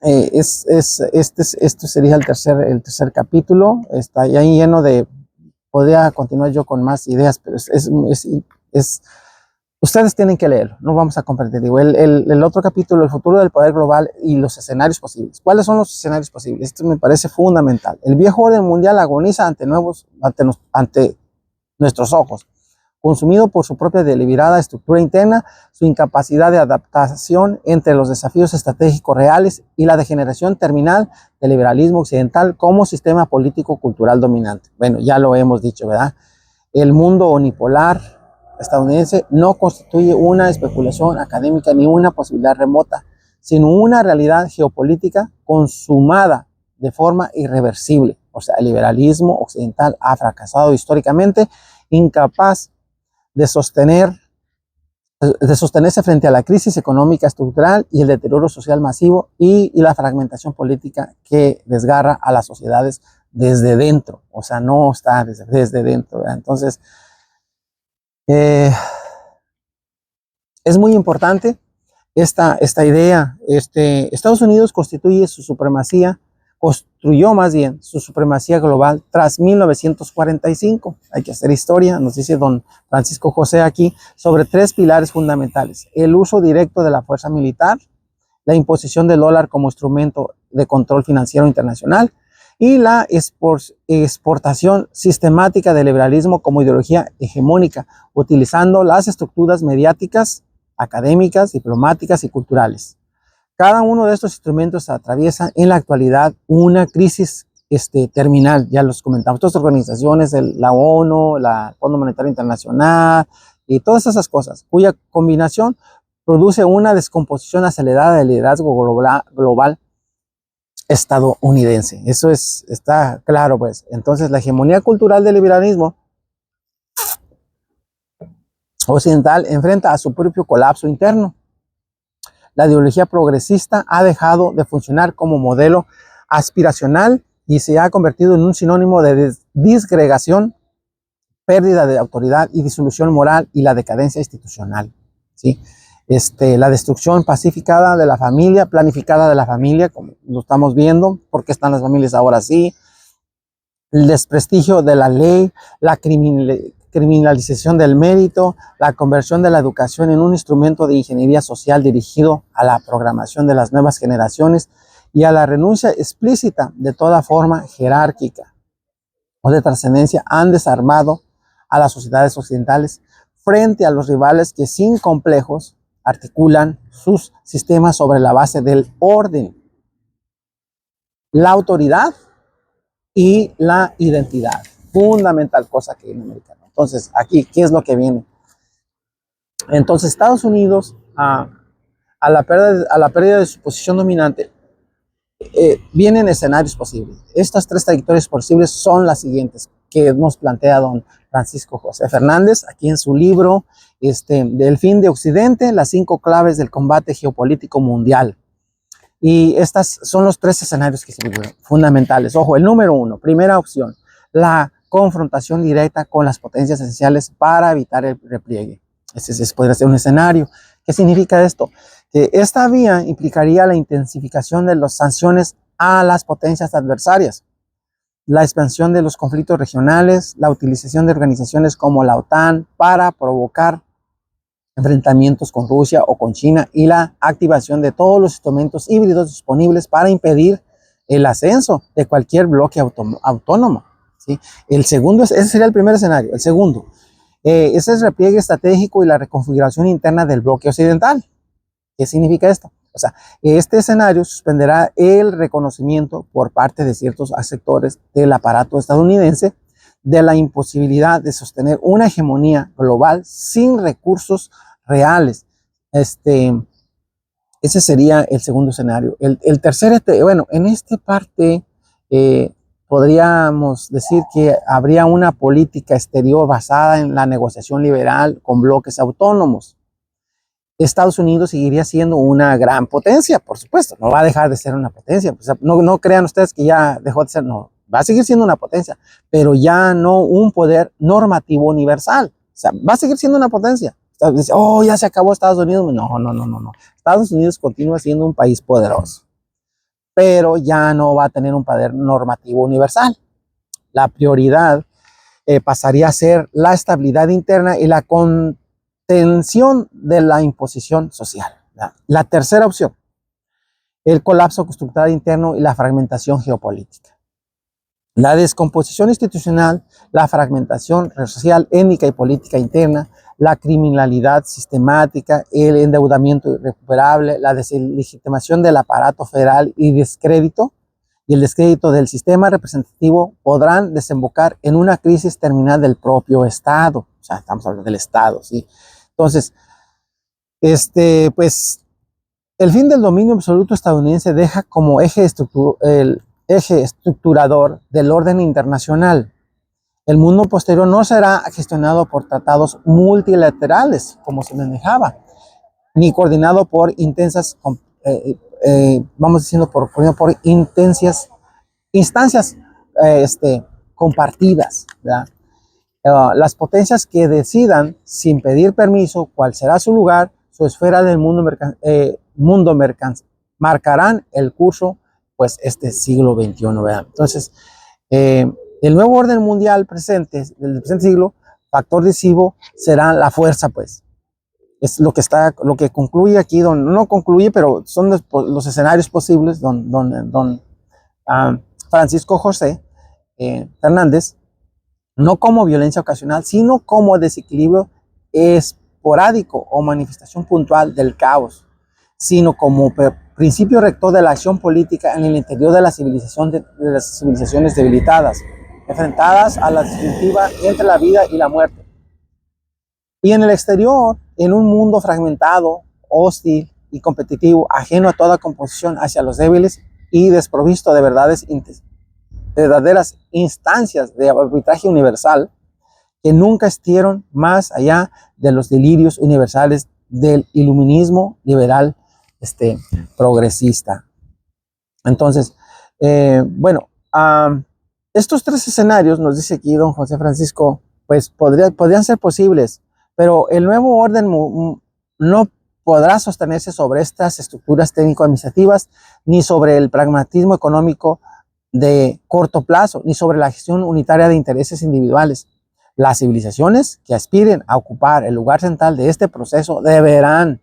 Speaker 1: esto sería el tercer capítulo. Está ya lleno de... Podría continuar yo con más ideas, pero ustedes tienen que leerlo, no vamos a comprender. El otro capítulo, el futuro del poder global y los escenarios posibles. ¿Cuáles son los escenarios posibles? Esto me parece fundamental. El viejo orden mundial agoniza ante nuestros ojos, consumido por su propia deliberada estructura interna, su incapacidad de adaptación entre los desafíos estratégicos reales y la degeneración terminal del liberalismo occidental como sistema político-cultural dominante. Bueno, ya lo hemos dicho, ¿verdad? El mundo unipolar estadounidense no constituye una especulación académica ni una posibilidad remota, sino una realidad geopolítica consumada de forma irreversible. O sea, el liberalismo occidental ha fracasado históricamente, incapaz de sostenerse frente a la crisis económica estructural y el deterioro social masivo y la fragmentación política que desgarra a las sociedades desde dentro. O sea, no está desde dentro, ¿verdad? Entonces, es muy importante esta idea. Estados Unidos construyó más bien su supremacía global tras 1945. Hay que hacer historia, nos dice don Francisco José aquí, sobre tres pilares fundamentales: el uso directo de la fuerza militar, la imposición del dólar como instrumento de control financiero internacional y la exportación sistemática del liberalismo como ideología hegemónica, utilizando las estructuras mediáticas, académicas, diplomáticas y culturales. Cada uno de estos instrumentos atraviesa en la actualidad una crisis terminal, ya los comentamos. Todas las organizaciones, la ONU, el Fondo Monetario Internacional y todas esas cosas, cuya combinación produce una descomposición acelerada del liderazgo global estadounidense. Eso está claro, pues. Entonces, la hegemonía cultural del liberalismo occidental enfrenta a su propio colapso interno. La ideología progresista ha dejado de funcionar como modelo aspiracional y se ha convertido en un sinónimo de disgregación, pérdida de autoridad y disolución moral y la decadencia institucional, ¿sí? La destrucción pacificada de la familia, planificada de la familia, como lo estamos viendo, ¿por qué están las familias ahora así? El desprestigio de la ley, la criminalización del mérito, la conversión de la educación en un instrumento de ingeniería social dirigido a la programación de las nuevas generaciones y a la renuncia explícita de toda forma jerárquica o de trascendencia han desarmado a las sociedades occidentales frente a los rivales que sin complejos articulan sus sistemas sobre la base del orden, la autoridad y la identidad. Fundamental cosa que en América. Entonces, aquí, ¿qué es lo que viene? Entonces, Estados Unidos, a la pérdida de su posición dominante, vienen escenarios posibles. Estas tres trayectorias posibles son las siguientes que nos plantea don Francisco José Fernández aquí en su libro del fin de Occidente, las 5 claves del combate geopolítico mundial. Y estas son los 3 escenarios que se figuran, fundamentales. Ojo, el número 1, primera opción, la confrontación directa con las potencias esenciales para evitar el repliegue. Ese podría ser un escenario. ¿Qué significa esto? Que esta vía implicaría la intensificación de las sanciones a las potencias adversarias, la expansión de los conflictos regionales, la utilización de organizaciones como la OTAN para provocar enfrentamientos con Rusia o con China y la activación de todos los instrumentos híbridos disponibles para impedir el ascenso de cualquier bloque autónomo, ¿sí? Ese sería el primer escenario. El segundo, ese es el repliegue estratégico y la reconfiguración interna del bloque occidental. ¿Qué significa esto? O sea, este escenario suspenderá el reconocimiento por parte de ciertos sectores del aparato estadounidense de la imposibilidad de sostener una hegemonía global sin recursos reales. Ese sería el segundo escenario. El tercer, bueno, en esta parte podríamos decir que habría una política exterior basada en la negociación liberal con bloques autónomos. Estados Unidos seguiría siendo una gran potencia, por supuesto, no va a dejar de ser una potencia. O sea, no crean ustedes que ya dejó de ser, no, va a seguir siendo una potencia, pero ya no un poder normativo universal. O sea, va a seguir siendo una potencia. Dice, oh, ya se acabó Estados Unidos. No. Estados Unidos continúa siendo un país poderoso, pero ya no va a tener un poder normativo universal. La prioridad pasaría a ser la estabilidad interna y la contención de la imposición social. La tercera opción, el colapso estructural interno y la fragmentación geopolítica. La descomposición institucional, la fragmentación social, étnica y política interna, la criminalidad sistemática, el endeudamiento irrecuperable, la deslegitimación del aparato federal y el descrédito del sistema representativo podrán desembocar en una crisis terminal del propio Estado. O sea, estamos hablando del Estado, ¿sí? Entonces, pues, el fin del dominio absoluto estadounidense deja como eje estructurador del orden internacional. El mundo posterior no será gestionado por tratados multilaterales, como se manejaba, ni coordinado por vamos diciendo, por instancias compartidas, ¿verdad? Las potencias que decidan, sin pedir permiso, cuál será su lugar, su esfera del mundo marcarán el curso, pues, siglo XXI, ¿verdad? Entonces, el nuevo orden mundial del presente siglo, factor decisivo, será la fuerza, pues. Es lo que concluye aquí, no concluye, pero son los escenarios posibles, don Francisco José Fernández, no como violencia ocasional, sino como desequilibrio esporádico o manifestación puntual del caos, sino como principio rector de la acción política en el interior de las civilizaciones debilitadas, enfrentadas a la disyuntiva entre la vida y la muerte. Y en el exterior, en un mundo fragmentado, hostil y competitivo, ajeno a toda composición hacia los débiles y desprovisto de verdaderas instancias de arbitraje universal, que nunca estuvieron más allá de los delirios universales del iluminismo liberal progresista. Entonces, bueno, estos tres escenarios, nos dice aquí don José Francisco, pues podrían ser posibles, pero el nuevo orden no podrá sostenerse sobre estas estructuras técnico-administrativas, ni sobre el pragmatismo económico de corto plazo, ni sobre la gestión unitaria de intereses individuales. Las civilizaciones que aspiren a ocupar el lugar central de este proceso deberán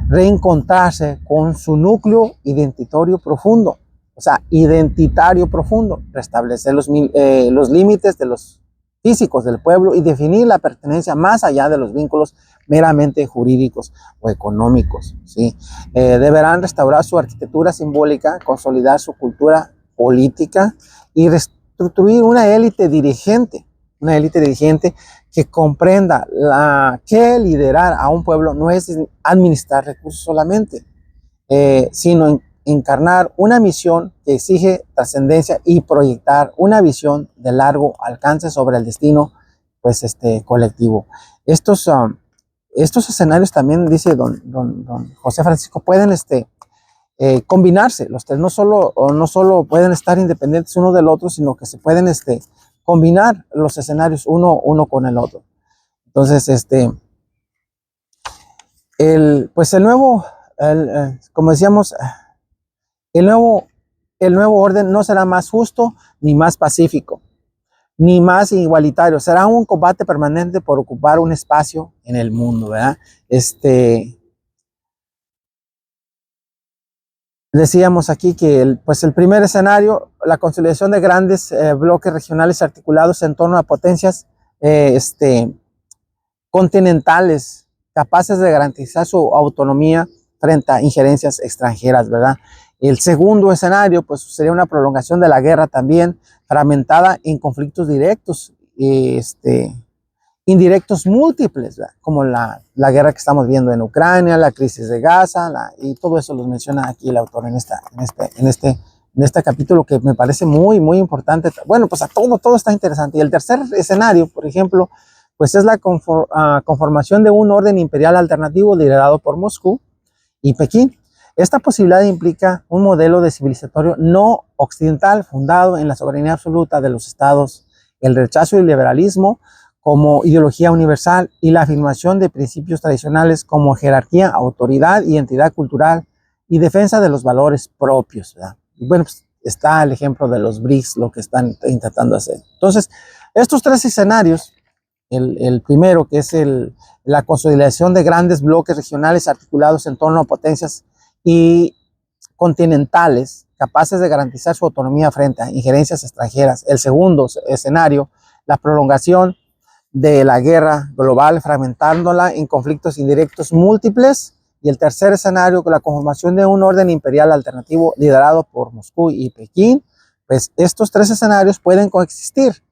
Speaker 1: reencontrarse con su núcleo identitario profundo, o sea, identitario profundo, restablecer los límites de los físicos del pueblo y definir la pertenencia más allá de los vínculos meramente jurídicos o económicos, ¿sí? Deberán restaurar su arquitectura simbólica, consolidar su cultura política y reconstruir una élite dirigente que comprenda que liderar a un pueblo no es administrar recursos solamente, sino encarnar una misión que exige trascendencia y proyectar una visión de largo alcance sobre el destino colectivo. Estos escenarios también, dice don José Francisco, pueden combinarse. Los tres no solo pueden estar independientes uno del otro, sino que se pueden combinar los escenarios uno con el otro. Entonces, como decíamos, el nuevo orden no será más justo, ni más pacífico, ni más igualitario. Será un combate permanente por ocupar un espacio en el mundo, ¿verdad? Decíamos aquí que el primer escenario, la consolidación de grandes bloques regionales articulados en torno a potencias continentales, capaces de garantizar su autonomía frente a injerencias extranjeras, ¿verdad? El segundo escenario, pues, sería una prolongación de la guerra también, fragmentada en conflictos directos, indirectos múltiples, ¿verdad? Como la guerra que estamos viendo en Ucrania, la crisis de Gaza, y todo eso los menciona aquí el autor en este capítulo, que me parece muy, muy importante. Bueno, pues todo está interesante. Y el tercer escenario, por ejemplo, pues es la conformación de un orden imperial alternativo liderado por Moscú y Pekín. Esta posibilidad implica un modelo de civilizatorio no occidental fundado en la soberanía absoluta de los estados, el rechazo del liberalismo como ideología universal y la afirmación de principios tradicionales como jerarquía, autoridad, identidad cultural y defensa de los valores propios, ¿verdad? Y bueno, pues está el ejemplo de los BRICS, lo que están intentando hacer. Entonces, estos tres escenarios, el primero, que es la consolidación de grandes bloques regionales articulados en torno a potencias y continentales capaces de garantizar su autonomía frente a injerencias extranjeras. El segundo escenario, la prolongación de la guerra global, fragmentándola en conflictos indirectos múltiples. Y el tercer escenario, la conformación de un orden imperial alternativo liderado por Moscú y Pekín. Pues estos tres escenarios pueden coexistir,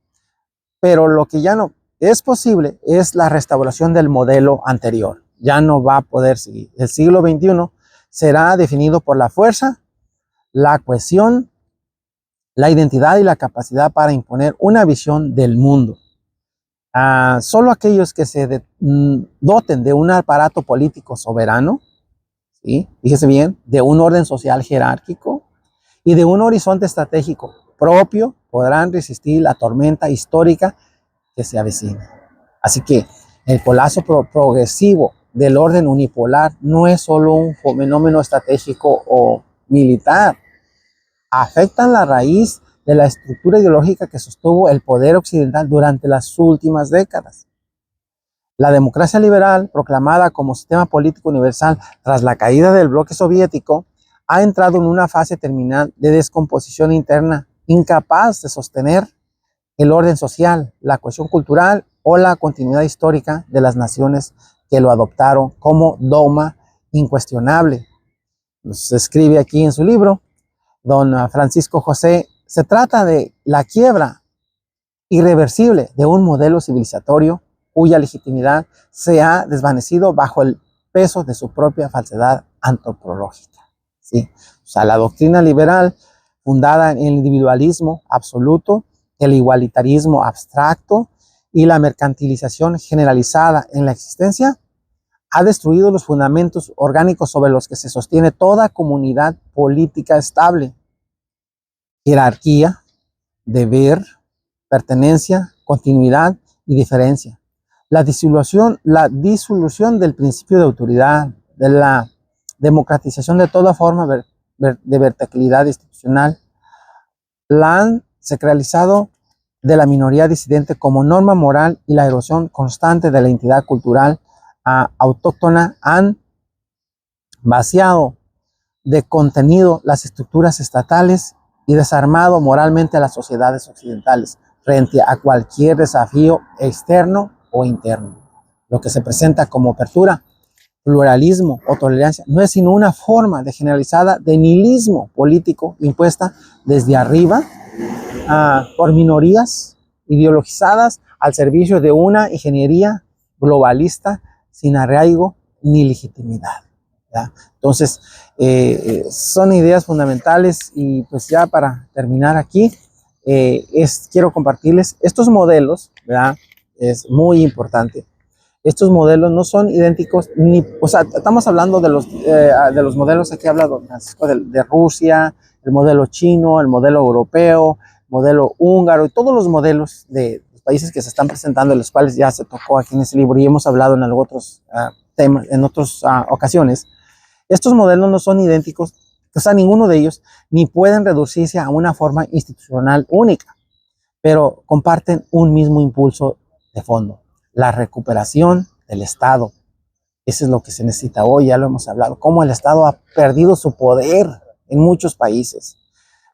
Speaker 1: pero lo que ya no es posible es la restauración del modelo anterior. Ya no va a poder seguir. El siglo XXI será definido por la fuerza, la cohesión, la identidad y la capacidad para imponer una visión del mundo. Solo aquellos que se doten de un aparato político soberano, ¿sí? Fíjese bien, de un orden social jerárquico y de un horizonte estratégico propio, podrán resistir la tormenta histórica que se avecina. Así que el colapso progresivo del orden unipolar no es solo un fenómeno estratégico o militar, afectan la raíz de la estructura ideológica que sostuvo el poder occidental durante las últimas décadas. La democracia liberal, proclamada como sistema político universal tras la caída del bloque soviético, ha entrado en una fase terminal de descomposición interna, incapaz de sostener el orden social, la cohesión cultural o la continuidad histórica de las naciones que lo adoptaron como dogma incuestionable. Nos escribe aquí en su libro don Francisco José, se trata de la quiebra irreversible de un modelo civilizatorio cuya legitimidad se ha desvanecido bajo el peso de su propia falsedad antropológica, ¿sí? O sea, la doctrina liberal, fundada en el individualismo absoluto, el igualitarismo abstracto y la mercantilización generalizada en la existencia, ha destruido los fundamentos orgánicos sobre los que se sostiene toda comunidad política estable: jerarquía, deber, pertenencia, continuidad y diferencia. La disolución del principio de autoridad, de la democratización de toda forma de verticalidad institucional, la han sacralizado de la minoría disidente como norma moral, y la erosión constante de la identidad cultural autóctona han vaciado de contenido las estructuras estatales y desarmado moralmente a las sociedades occidentales frente a cualquier desafío externo o interno. Lo que se presenta como apertura, pluralismo o tolerancia no es sino una forma de generalizada de nihilismo político impuesta desde arriba por minorías ideologizadas al servicio de una ingeniería globalista sin arraigo ni legitimidad, ¿ya? Entonces, son ideas fundamentales, y pues ya para terminar aquí, quiero compartirles estos modelos, ¿verdad? Es muy importante. Estos modelos no son idénticos, o sea, estamos hablando de los modelos, aquí habla don Francisco de Rusia, el modelo chino, el modelo europeo, modelo húngaro, y todos los modelos de los países que se están presentando, en los cuales ya se tocó aquí en ese libro y hemos hablado en otros temas, en otras ocasiones. Estos modelos no son idénticos, o sea, ninguno de ellos, ni pueden reducirse a una forma institucional única, pero comparten un mismo impulso de fondo: la recuperación del Estado. Eso es lo que se necesita hoy, ya lo hemos hablado, cómo el Estado ha perdido su poder en muchos países.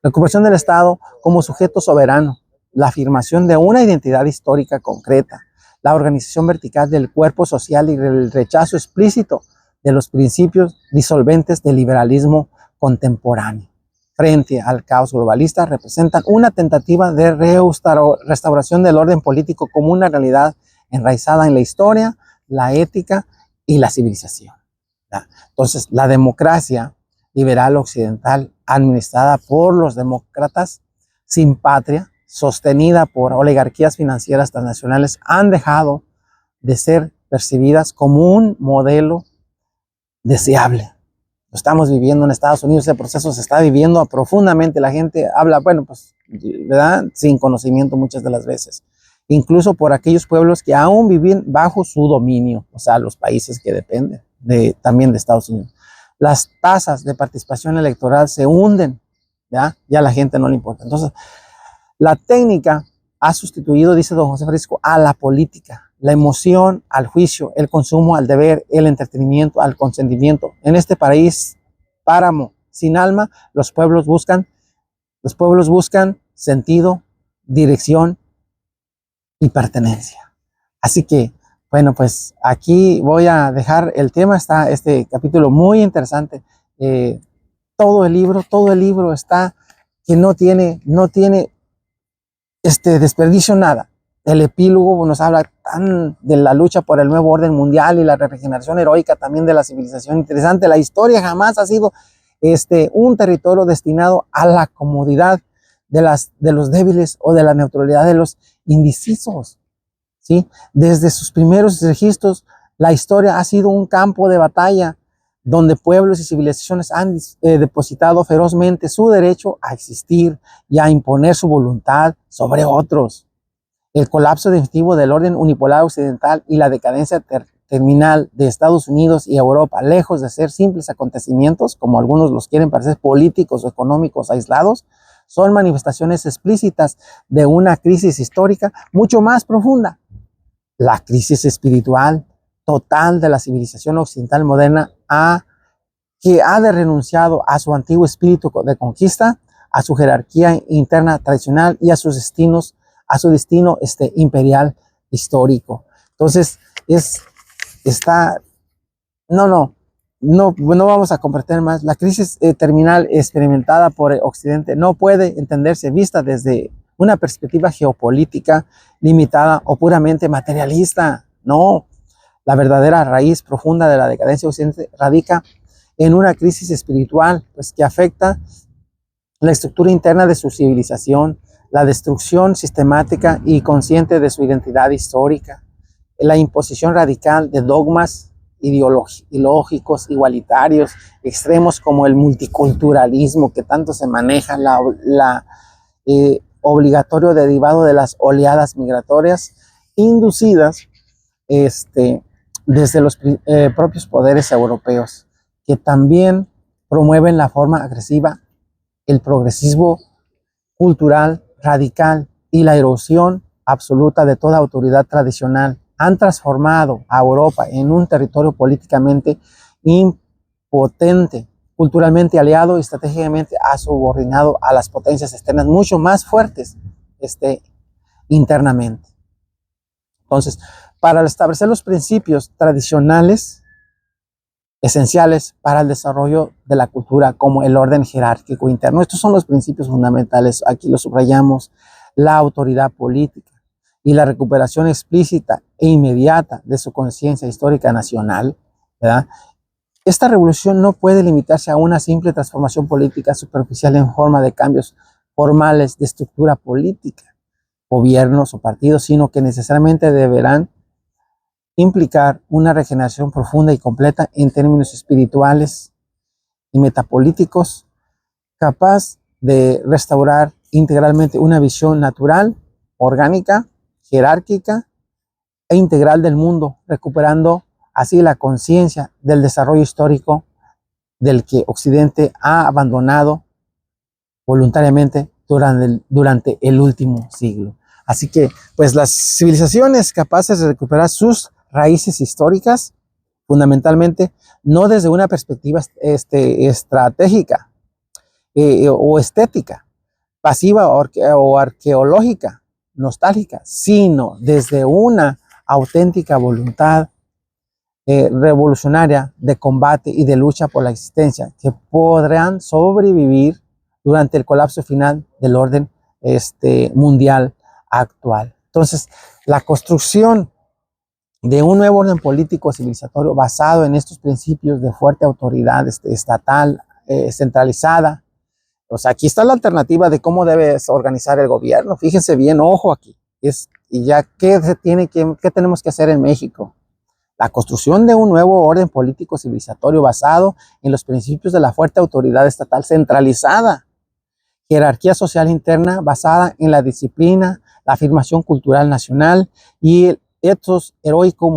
Speaker 1: La recuperación del Estado como sujeto soberano, la afirmación de una identidad histórica concreta, la organización vertical del cuerpo social y el rechazo explícito de los principios disolventes del liberalismo contemporáneo frente al caos globalista representan una tentativa de restauración del orden político como una realidad enraizada en la historia, la ética y la civilización, ¿ya? Entonces, la democracia liberal occidental, administrada por los demócratas sin patria, sostenida por oligarquías financieras transnacionales, han dejado de ser percibidas como un modelo deseable. Lo estamos viviendo en Estados Unidos, ese proceso se está viviendo profundamente. La gente habla, bueno, pues, ¿verdad?, sin conocimiento muchas de las veces, incluso por aquellos pueblos que aún viven bajo su dominio, o sea, los países que dependen también de Estados Unidos. Las tasas de participación electoral se hunden, ¿ya? Ya a la gente no le importa. Entonces, la técnica ha sustituido, dice don José Francisco, a la política, la emoción al juicio, el consumo al deber, el entretenimiento al consentimiento. En este país páramo sin alma, los pueblos buscan sentido, dirección y pertenencia. Así que, bueno, pues aquí voy a dejar el tema. Está este capítulo muy interesante. Todo el libro está que no tiene desperdicio nada. El epílogo nos habla de la lucha por el nuevo orden mundial y la regeneración heroica también de la civilización. Interesante, la historia jamás ha sido un territorio destinado a la comodidad de los débiles o de la neutralidad de los indecisos, ¿sí? Desde sus primeros registros, la historia ha sido un campo de batalla donde pueblos y civilizaciones han depositado ferozmente su derecho a existir y a imponer su voluntad sobre otros. El colapso definitivo del orden unipolar occidental y la decadencia terminal de Estados Unidos y Europa, lejos de ser simples acontecimientos, como algunos los quieren parecer, políticos o económicos aislados, son manifestaciones explícitas de una crisis histórica mucho más profunda: la crisis espiritual total de la civilización occidental moderna, que ha renunciado a su antiguo espíritu de conquista, a su jerarquía interna tradicional y a su destino imperial histórico. Entonces, no vamos a comprender más. La crisis terminal experimentada por Occidente no puede entenderse vista desde una perspectiva geopolítica limitada o puramente materialista. No, La verdadera raíz profunda de la decadencia occidente radica en una crisis espiritual, pues, que afecta la estructura interna de su civilización, la destrucción sistemática y consciente de su identidad histórica, la imposición radical de dogmas ideológicos igualitarios, extremos como el multiculturalismo que tanto se maneja, obligatorio derivado de las oleadas migratorias inducidas desde los propios poderes europeos, que también promueven la forma agresiva, el progresismo cultural radical y la erosión absoluta de toda autoridad tradicional. Han transformado a Europa en un territorio políticamente impotente, culturalmente aliado y estratégicamente ha subordinado a las potencias externas mucho más fuertes internamente. Entonces, para establecer los principios tradicionales esenciales para el desarrollo de la cultura, como el orden jerárquico interno, estos son los principios fundamentales, aquí los subrayamos: la autoridad política y la recuperación explícita e inmediata de su conciencia histórica nacional, ¿verdad? Esta revolución no puede limitarse a una simple transformación política superficial en forma de cambios formales de estructura política, gobiernos o partidos, sino que necesariamente deberán implicar una regeneración profunda y completa en términos espirituales y metapolíticos, capaz de restaurar integralmente una visión natural, orgánica, jerárquica e integral del mundo, recuperando así la conciencia del desarrollo histórico del que Occidente ha abandonado voluntariamente durante el último siglo. Así que, pues, las civilizaciones capaces de recuperar sus raíces históricas, fundamentalmente, no desde una perspectiva estratégica o estética, pasiva o arqueológica, nostálgica, sino desde una auténtica voluntad revolucionaria de combate y de lucha por la existencia, que podrán sobrevivir durante el colapso final del orden mundial actual. Entonces, la construcción de un nuevo orden político civilizatorio basado en estos principios de fuerte autoridad estatal, centralizada. O sea, aquí está la alternativa de cómo debe organizar el gobierno. Fíjense bien, ojo aquí. Y ya, ¿qué tenemos que hacer en México? La construcción de un nuevo orden político civilizatorio basado en los principios de la fuerte autoridad estatal centralizada, jerarquía social interna basada en la disciplina, la afirmación cultural nacional y el ethos heroico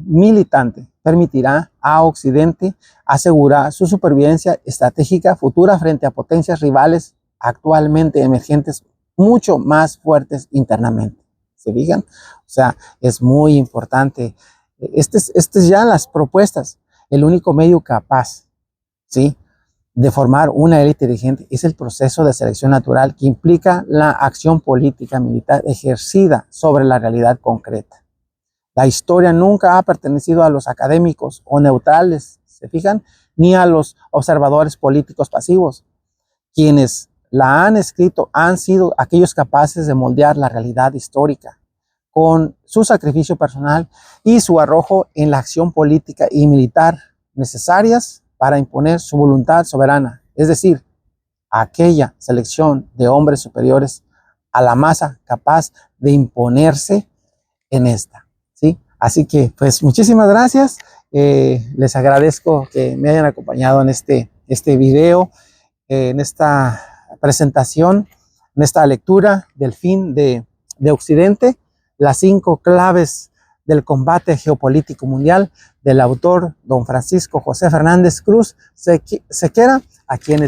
Speaker 1: militante permitirá a Occidente asegurar su supervivencia estratégica futura frente a potencias rivales actualmente emergentes mucho más fuertes internamente. ¿Se fijan? O sea, es muy importante. Estas ya las propuestas. El único medio capaz, ¿sí?, de formar una élite dirigente es el proceso de selección natural que implica la acción política militar ejercida sobre la realidad concreta. La historia nunca ha pertenecido a los académicos o neutrales, ¿se fijan?, ni a los observadores políticos pasivos. Quienes la han escrito han sido aquellos capaces de moldear la realidad histórica con su sacrificio personal y su arrojo en la acción política y militar necesarias para imponer su voluntad soberana, es decir, aquella selección de hombres superiores a la masa capaz de imponerse en esta, ¿sí? Así que, pues, muchísimas gracias. Les agradezco que me hayan acompañado en este video, en esta presentación, en esta lectura del fin de Occidente, las 5 claves del combate geopolítico mundial, del autor don Francisco José Fernández Cruz Sequera, a quien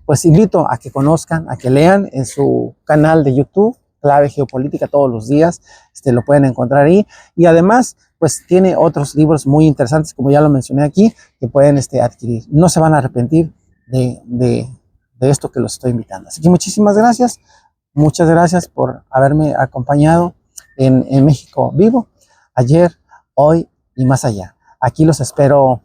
Speaker 1: pues invito a que conozcan, a que lean en su canal de YouTube, Clave Geopolítica, todos los días, lo pueden encontrar ahí. Y además, pues tiene otros libros muy interesantes, como ya lo mencioné aquí, que pueden adquirir. No se van a arrepentir de esto que los estoy invitando. Así que muchísimas gracias. Muchas gracias por haberme acompañado en México Vivo, ayer, hoy y más allá. Aquí los espero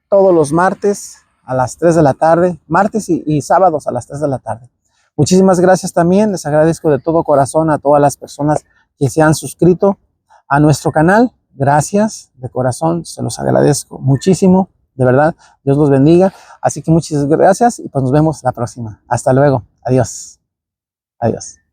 Speaker 1: todos los martes a las 3 de la tarde, martes y sábados a las 3 de la tarde. Muchísimas gracias también, les agradezco de todo corazón a todas las personas que se han suscrito a nuestro canal. gracias de corazón, se los agradezco muchísimo, de verdad, Dios los bendiga. Así que muchas gracias y pues nos vemos la próxima. Hasta luego, adiós, adiós.